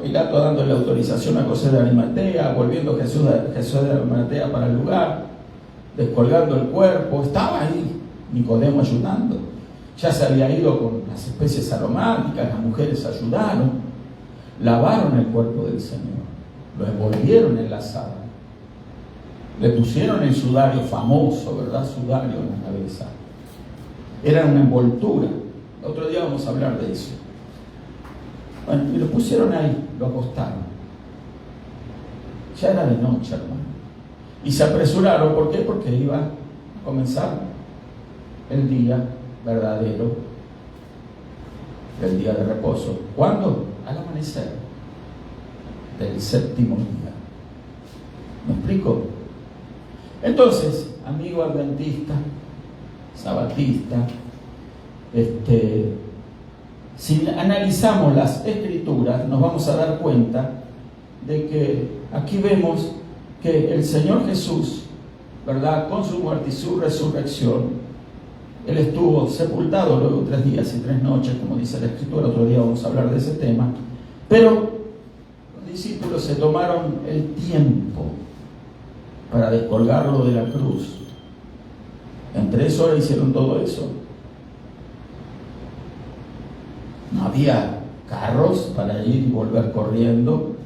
Pilato dándole autorización a José de Arimatea, volviendo Jesús de Arimatea para el lugar, descolgando el cuerpo. Estaba ahí Nicodemo ayudando. Ya se había ido con las especies aromáticas, las mujeres ayudaron, lavaron el cuerpo del Señor, lo envolvieron en la sábana, le pusieron el sudario famoso, ¿verdad? Sudario en la cabeza. Era una envoltura. Otro día vamos a hablar de eso. Bueno, y lo pusieron ahí, lo acostaron. Ya era de noche, hermano. Y se apresuraron, ¿por qué? Porque iba a comenzar el día verdadero, el día de reposo. ¿Cuándo? Al amanecer del séptimo día. ¿Me explico? Entonces, amigo adventista, sabatista, si analizamos las escrituras, nos vamos a dar cuenta de que aquí vemos que el Señor Jesús, ¿verdad?, con su muerte y su resurrección, Él estuvo sepultado luego 3 días y 3 noches, como dice la Escritura. Otro día vamos a hablar de ese tema. Pero los discípulos se tomaron el tiempo para descolgarlo de la cruz. En 3 horas hicieron todo eso. No había carros para ir y volver corriendo,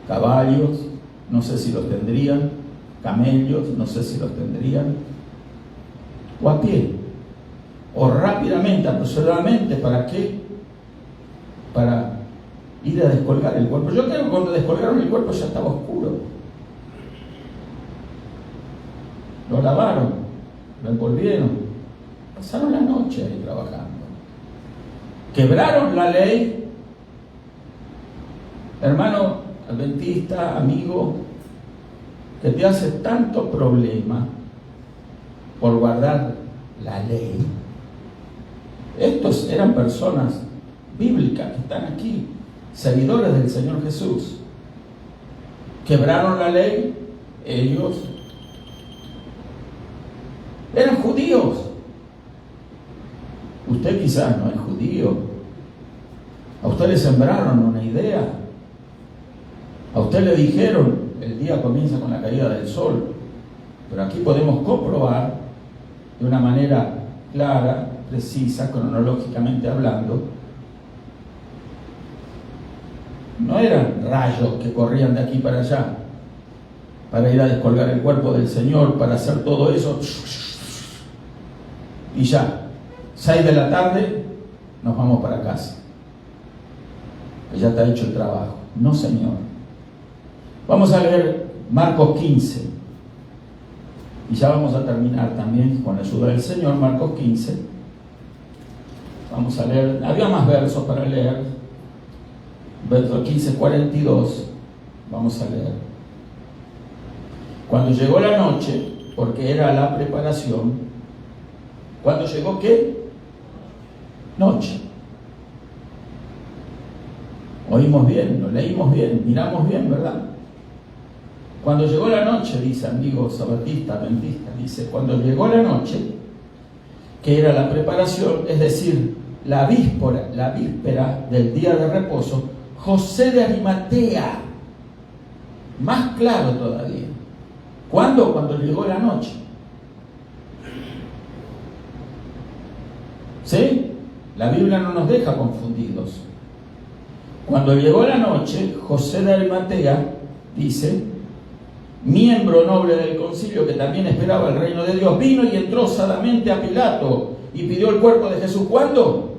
caballos, no sé si los tendrían, camellos, no sé si los tendrían, o a pie, o rápidamente, apresuradamente. ¿Para qué? Para ir a descolgar el cuerpo. Yo creo que cuando descolgaron el cuerpo ya estaba oscuro. Lo lavaron, lo envolvieron, pasaron la noche ahí trabajando. Quebraron la ley. Hermano adventista, amigo, que te hace tanto problema por guardar la ley. Estos eran personas bíblicas que están aquí, seguidores del Señor Jesús. Quebraron la ley. Ellos eran judíos. Usted quizás no es judío. A usted le sembraron una idea. A usted le dijeron, el día comienza con la caída del sol. Pero aquí podemos comprobar de una manera clara, precisa, cronológicamente hablando, no eran rayos que corrían de aquí para allá para ir a descolgar el cuerpo del Señor, para hacer todo eso y ya 6 de la tarde nos vamos para casa, que ya está hecho el trabajo. No, señor. Vamos a leer Marcos 15 y ya vamos a terminar también con la ayuda del Señor. Marcos 15, vamos a leer, había más versos para leer. Verso 15, 42, vamos a leer. Cuando llegó la noche, porque era la preparación. ¿Cuándo llegó qué? Noche. Oímos bien, lo leímos bien, miramos bien, ¿verdad? Cuando llegó la noche, dice amigo sabatista, adventista, dice, cuando llegó la noche, que era la preparación, es decir, la víspera del día de reposo, José de Arimatea, más claro todavía. ¿Cuándo? Cuando llegó la noche. ¿Sí? La Biblia no nos deja confundidos. Cuando llegó la noche, José de Arimatea, dice, miembro noble del concilio que también esperaba el reino de Dios, vino y entró osadamente a Pilato y pidió el cuerpo de Jesús. ¿Cuándo?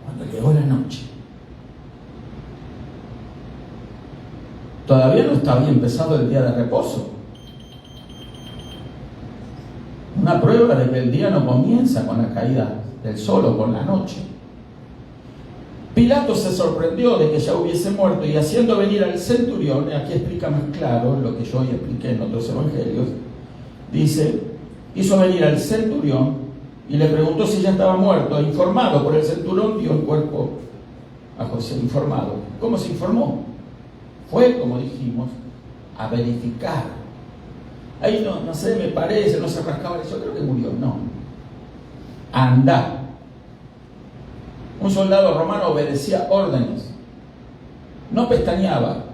Cuando llegó la noche. Todavía no estaba empezado el día de reposo. Una prueba de que el día no comienza con la caída del sol o con la noche. Pilato se sorprendió de que ya hubiese muerto y haciendo venir al centurión, aquí explica más claro lo que yo hoy expliqué en otros evangelios, dice, hizo venir al centurión y le preguntó si ya estaba muerto. Informado por el centurión, dio el cuerpo a José. Informado. ¿Cómo se informó? Fue, como dijimos, a verificar. Ahí no sé, me parece, no se rascaba, yo creo que murió. No. Anda. Un soldado romano obedecía órdenes. No pestañeaba.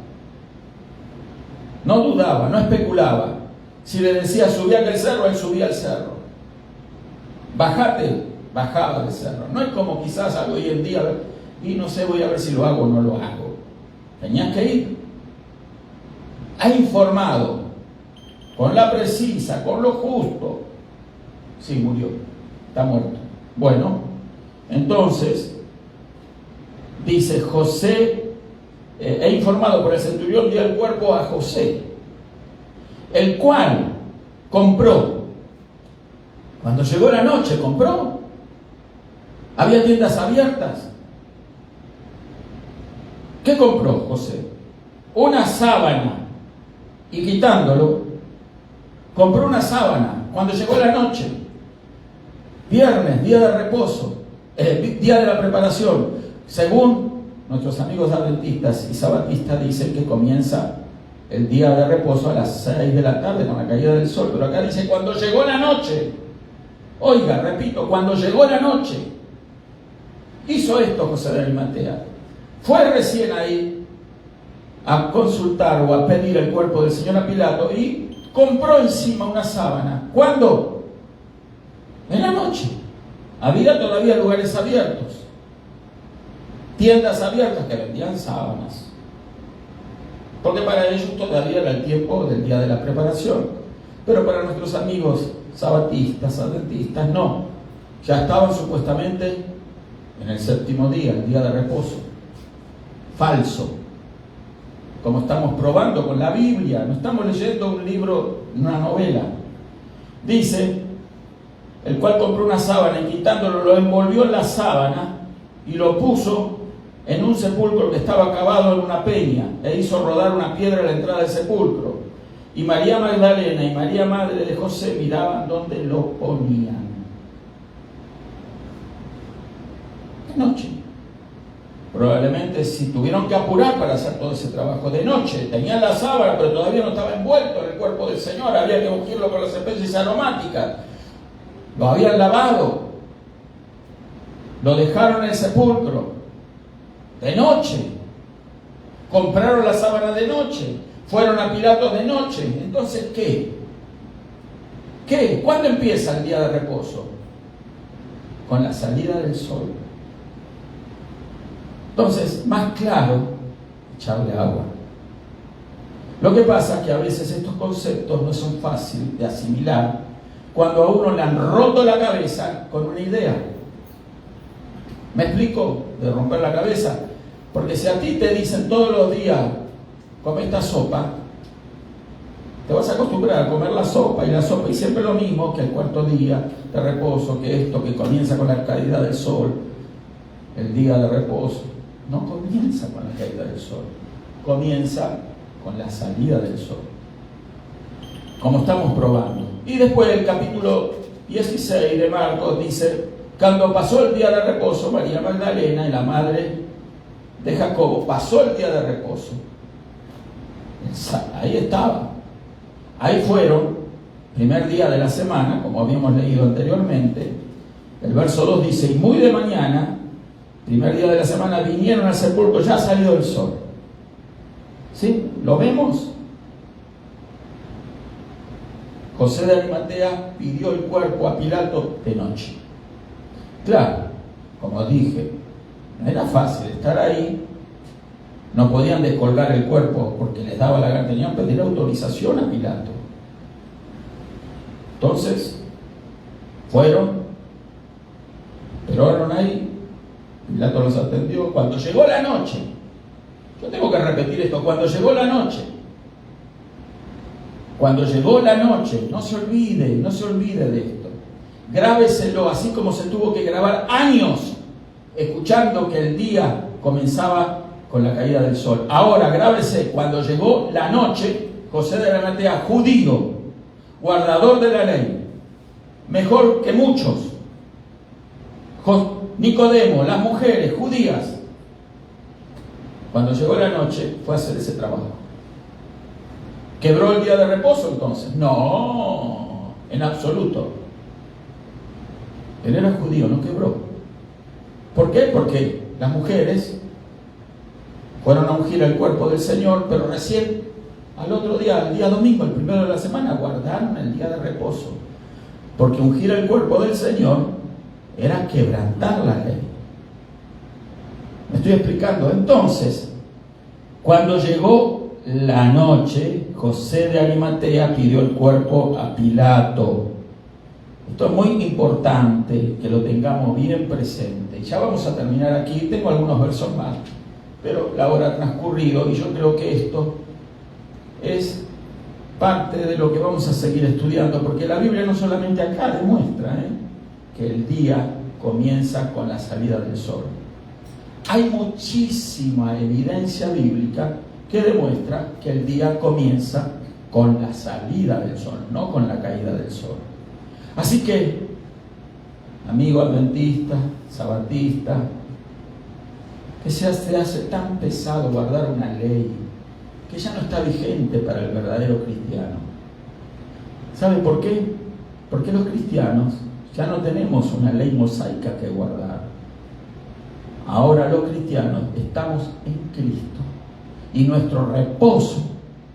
No dudaba, no especulaba. Si le decía subí a aquel cerro, él subía al cerro. Bajate, bajaba del cerro. No es como quizás algo hoy en día, y no sé, voy a ver si lo hago o no lo hago. Tenías que ir. Ha informado, con la precisa, con lo justo. Sí, murió, está muerto. Bueno, entonces, dice José, he informado por el centurión, dio el cuerpo a José, el cual compró. Cuando llegó la noche, compró. Había tiendas abiertas. ¿Qué compró José? Una sábana. Y quitándolo, compró una sábana. Cuando llegó la noche, viernes, día de reposo, día de la preparación, según nuestros amigos adventistas y sabatistas, dicen que comienza el día de reposo a las 6 de la tarde con la caída del sol, pero acá dice cuando llegó la noche. Oiga, repito, cuando llegó la noche, hizo esto José de Arimatea. Fue recién ahí a consultar o a pedir el cuerpo del Señor a Pilato y compró encima una sábana. ¿Cuándo? En la noche. Había todavía lugares abiertos, tiendas abiertas que vendían sábanas, porque para ellos todavía era el tiempo del día de la preparación. Pero para nuestros amigos sabatistas, adventistas, no. Ya estaban supuestamente en el séptimo día, el día de reposo. Falso. Como estamos probando con la Biblia, no estamos leyendo un libro, una novela. Dice, el cual compró una sábana y quitándolo lo envolvió en la sábana y lo puso en un sepulcro que estaba cavado en una peña e hizo rodar una piedra a la entrada del sepulcro. Y María Magdalena y María madre de José miraban dónde lo ponían. De noche. Probablemente si tuvieron que apurar para hacer todo ese trabajo de noche. Tenían la sábana, pero todavía no estaba envuelto en el cuerpo del Señor. Había que ungirlo con las especies aromáticas. Lo habían lavado. Lo dejaron en el sepulcro. De noche. Compraron la sábana de noche. Fueron a Pilato de noche. Entonces, ¿qué? ¿Qué? ¿Cuándo empieza el día de reposo? Con la salida del sol. Entonces, más claro, echarle agua. Lo que pasa es que a veces estos conceptos no son fáciles de asimilar cuando a uno le han roto la cabeza con una idea. ¿Me explico? De romper la cabeza. Porque si a ti te dicen todos los días, come esta sopa, te vas a acostumbrar a comer la sopa y siempre lo mismo, que el cuarto día de reposo, que esto, que comienza con la caída del sol, el día de reposo. No comienza con la caída del sol, comienza con la salida del sol, como estamos probando. Y después el capítulo 16 de Marcos dice, cuando pasó el día de reposo, María Magdalena y la madre de Jacobo, pasó el día de reposo. Ahí estaba. Ahí fueron, primer día de la semana, como habíamos leído anteriormente. El verso 2 dice, y muy de mañana, primer día de la semana, vinieron al sepulcro, ya ha salido el sol. ¿Sí? ¿Lo vemos? José de Arimatea pidió el cuerpo a Pilato de noche. Claro, como dije, no era fácil estar ahí. No podían descolgar el cuerpo porque les daba la gana, tenían que pedir autorización a Pilato. Entonces, fueron, esperaron ahí, Pilato los atendió. Cuando llegó la noche, yo tengo que repetir esto, cuando llegó la noche, no se olvide de esto. Grábeselo, así como se tuvo que grabar años escuchando que el día comenzaba con la caída del sol. Ahora, grábese, cuando llegó la noche, José de Arimatea, judío, guardador de la ley, mejor que muchos, Nicodemo, las mujeres judías, cuando llegó la noche fue a hacer ese trabajo. ¿Quebró el día de reposo entonces? No, en absoluto. Él era judío, no quebró. ¿Por qué? Porque las mujeres fueron a ungir el cuerpo del Señor, pero recién al otro día, el día domingo, el primero de la semana, guardaron el día de reposo. Porque ungir el cuerpo del Señor era quebrantar la ley. ¿Me estoy explicando? Entonces, cuando llegó la noche, José de Arimatea pidió el cuerpo a Pilato. Esto es muy importante que lo tengamos bien presente. Ya vamos a terminar aquí, tengo algunos versos más, pero la hora ha transcurrido y yo creo que esto es parte de lo que vamos a seguir estudiando, porque la Biblia no solamente acá demuestra que el día comienza con la salida del sol. Hay muchísima evidencia bíblica que demuestra que el día comienza con la salida del sol, no con la caída del sol. Así que, amigo adventista, sabatista, que se hace tan pesado guardar una ley que ya no está vigente para el verdadero cristiano. ¿Sabe por qué? Porque los cristianos ya no tenemos una ley mosaica que guardar. Ahora los cristianos estamos en Cristo y nuestro reposo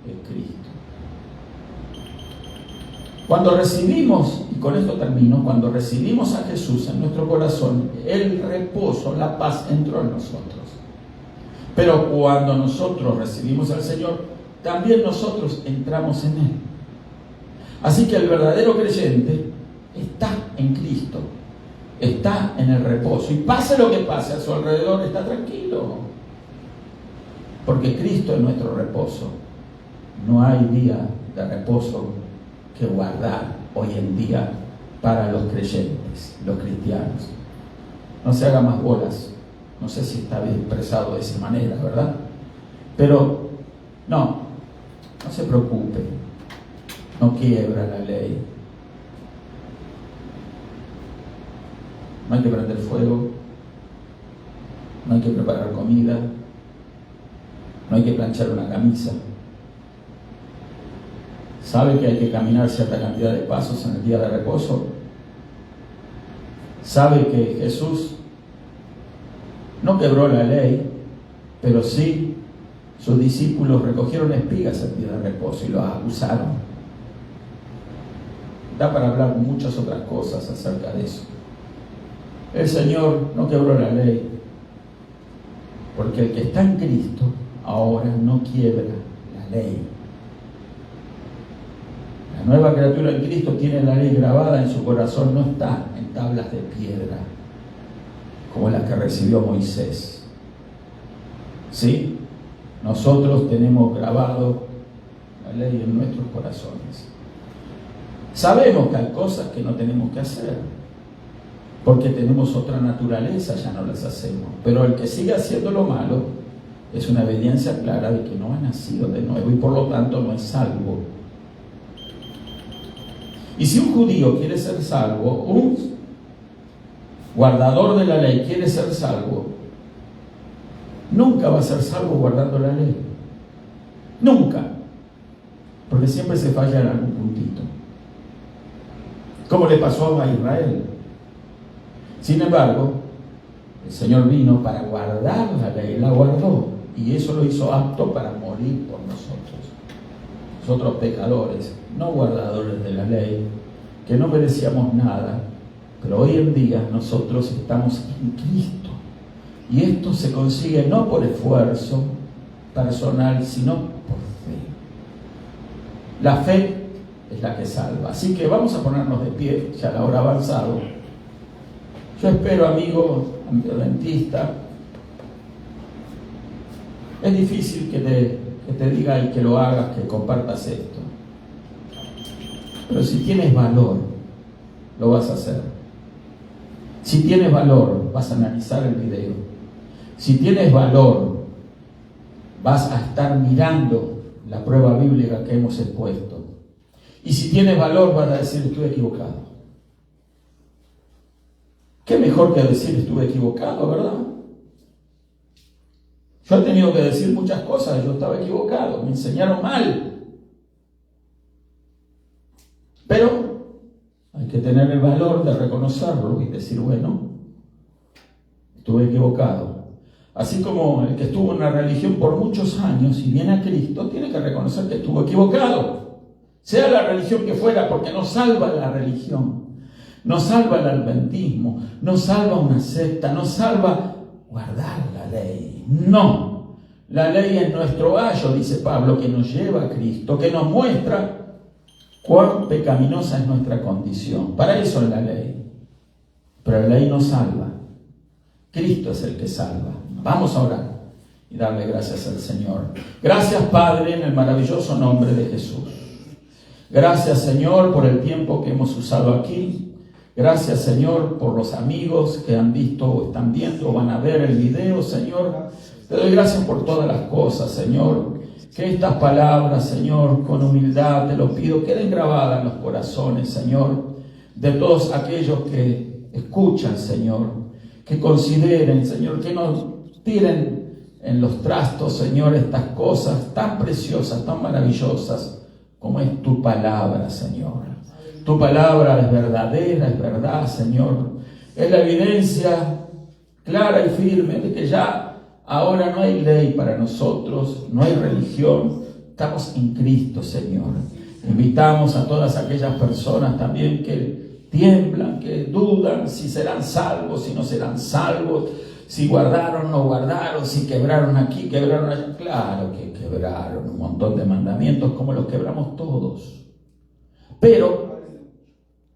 es Cristo. Cuando recibimos, y con esto termino, cuando recibimos a Jesús en nuestro corazón, el reposo, la paz entró en nosotros. Pero cuando nosotros recibimos al Señor, también nosotros entramos en Él. Así que el verdadero creyente está en Cristo, está en el reposo, y pase lo que pase a su alrededor, está tranquilo, porque Cristo es nuestro reposo. No hay día de reposo que guardar hoy en día para los creyentes, los cristianos. No se haga más bolas. No sé si está bien expresado de esa manera, ¿verdad? Pero no se preocupe, no quiebra la ley. No hay que prender fuego, no hay que preparar comida, no hay que planchar una camisa. ¿Sabe que hay que caminar cierta cantidad de pasos en el día de reposo? ¿Sabe que Jesús no quebró la ley, pero sí sus discípulos recogieron espigas el día de reposo y los usaron? Da para hablar muchas otras cosas acerca de eso. El Señor no quebró la ley, porque el que está en Cristo ahora no quiebra la ley. La nueva criatura en Cristo tiene la ley grabada en su corazón, no está en tablas de piedra como las que recibió Moisés. ¿Sí? Nosotros tenemos grabado la ley en nuestros corazones. Sabemos que hay cosas que no tenemos que hacer, porque tenemos otra naturaleza, ya no las hacemos. Pero el que sigue haciendo lo malo es una evidencia clara de que no ha nacido de nuevo y por lo tanto no es salvo. Y si un judío quiere ser salvo, un guardador de la ley quiere ser salvo, nunca va a ser salvo guardando la ley. Nunca. Porque siempre se falla en algún puntito. Como le pasó a Israel. Sin embargo, el Señor vino para guardar la ley, la guardó, y eso lo hizo apto para morir por nosotros. Nosotros pecadores, no guardadores de la ley, que no merecíamos nada, pero hoy en día nosotros estamos en Cristo. Y esto se consigue no por esfuerzo personal, sino por fe. La fe es la que salva. Así que vamos a ponernos de pie, ya la hora ha avanzado. Yo espero, amigo adventista, es difícil que te diga y que lo hagas, que compartas esto. Pero si tienes valor, lo vas a hacer. Si tienes valor, vas a analizar el video. Si tienes valor, vas a estar mirando la prueba bíblica que hemos expuesto. Y si tienes valor, vas a decir, estuve equivocado. ¿Qué mejor que decir estuve equivocado, verdad? Yo he tenido que decir muchas cosas, yo estaba equivocado, me enseñaron mal. Pero hay que tener el valor de reconocerlo y decir, bueno, estuve equivocado. Así como el que estuvo en una religión por muchos años y viene a Cristo, tiene que reconocer que estuvo equivocado. Sea la religión que fuera, porque no salva la religión, no salva el adventismo, no salva una secta, no salva guardar la ley. No, la ley es nuestro ayo, dice Pablo, que nos lleva a Cristo, que nos muestra cuán pecaminosa es nuestra condición. Para eso es la ley. Pero la ley no salva. Cristo es el que salva. Vamos a orar y darle gracias al Señor. Gracias, Padre, en el maravilloso nombre de Jesús. Gracias, Señor, por el tiempo que hemos usado aquí. Gracias, Señor, por los amigos que han visto o están viendo o van a ver el video, Señor. Te doy gracias por todas las cosas, Señor. Que estas palabras, Señor, con humildad te lo pido, queden grabadas en los corazones, Señor, de todos aquellos que escuchan, Señor, que consideren, Señor, que no tiren en los trastos, Señor, estas cosas tan preciosas, tan maravillosas, como es tu palabra, Señor. Tu palabra es verdadera, es verdad, Señor. Es la evidencia clara y firme de que ya ahora no hay ley para nosotros, no hay religión, estamos en Cristo, Señor. Invitamos a todas aquellas personas también que tiemblan, que dudan si serán salvos, si no serán salvos, si guardaron o no guardaron, si quebraron aquí, quebraron allá. Claro que quebraron un montón de mandamientos como los quebramos todos. Pero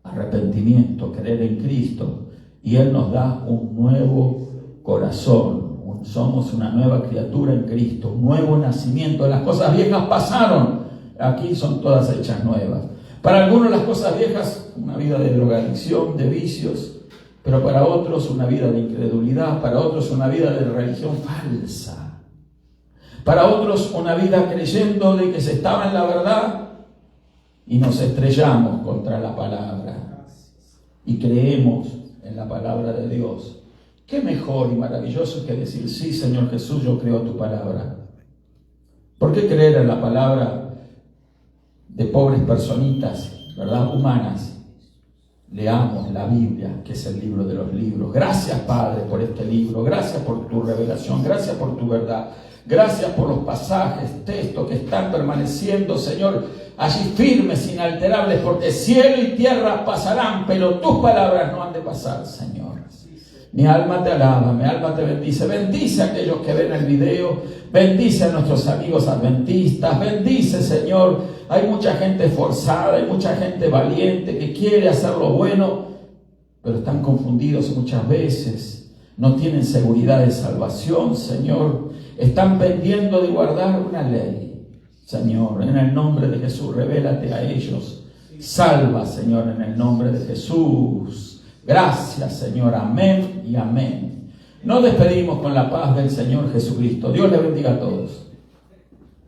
arrepentimiento, creer en Cristo, y Él nos da un nuevo corazón. Somos una nueva criatura en Cristo, un nuevo nacimiento. Las cosas viejas pasaron, aquí son todas hechas nuevas. Para algunos las cosas viejas, una vida de drogadicción, de vicios, pero para otros una vida de incredulidad, para otros una vida de religión falsa, para otros una vida creyendo de que se estaba en la verdad y nos estrellamos contra la palabra y creemos en la palabra de Dios. Qué mejor y maravilloso que decir, sí, Señor Jesús, yo creo tu palabra. ¿Por qué creer en la palabra de pobres personitas, verdad, humanas? Leamos la Biblia, que es el libro de los libros. Gracias, Padre, por este libro. Gracias por tu revelación. Gracias por tu verdad. Gracias por los pasajes, textos que están permaneciendo, Señor, allí firmes, inalterables, porque cielo y tierra pasarán, pero tus palabras no han de pasar, Señor. Mi alma te alaba, mi alma te bendice. Bendice a aquellos que ven el video, bendice a nuestros amigos adventistas, bendice, Señor. Hay mucha gente esforzada, hay mucha gente valiente que quiere hacer lo bueno, pero están confundidos muchas veces, no tienen seguridad de salvación, Señor. Están pendiendo de guardar una ley, Señor. En el nombre de Jesús, revélate a ellos. Salva, Señor, en el nombre de Jesús. Gracias, Señor. Amén y amén. Nos despedimos con la paz del Señor Jesucristo. Dios les bendiga a todos.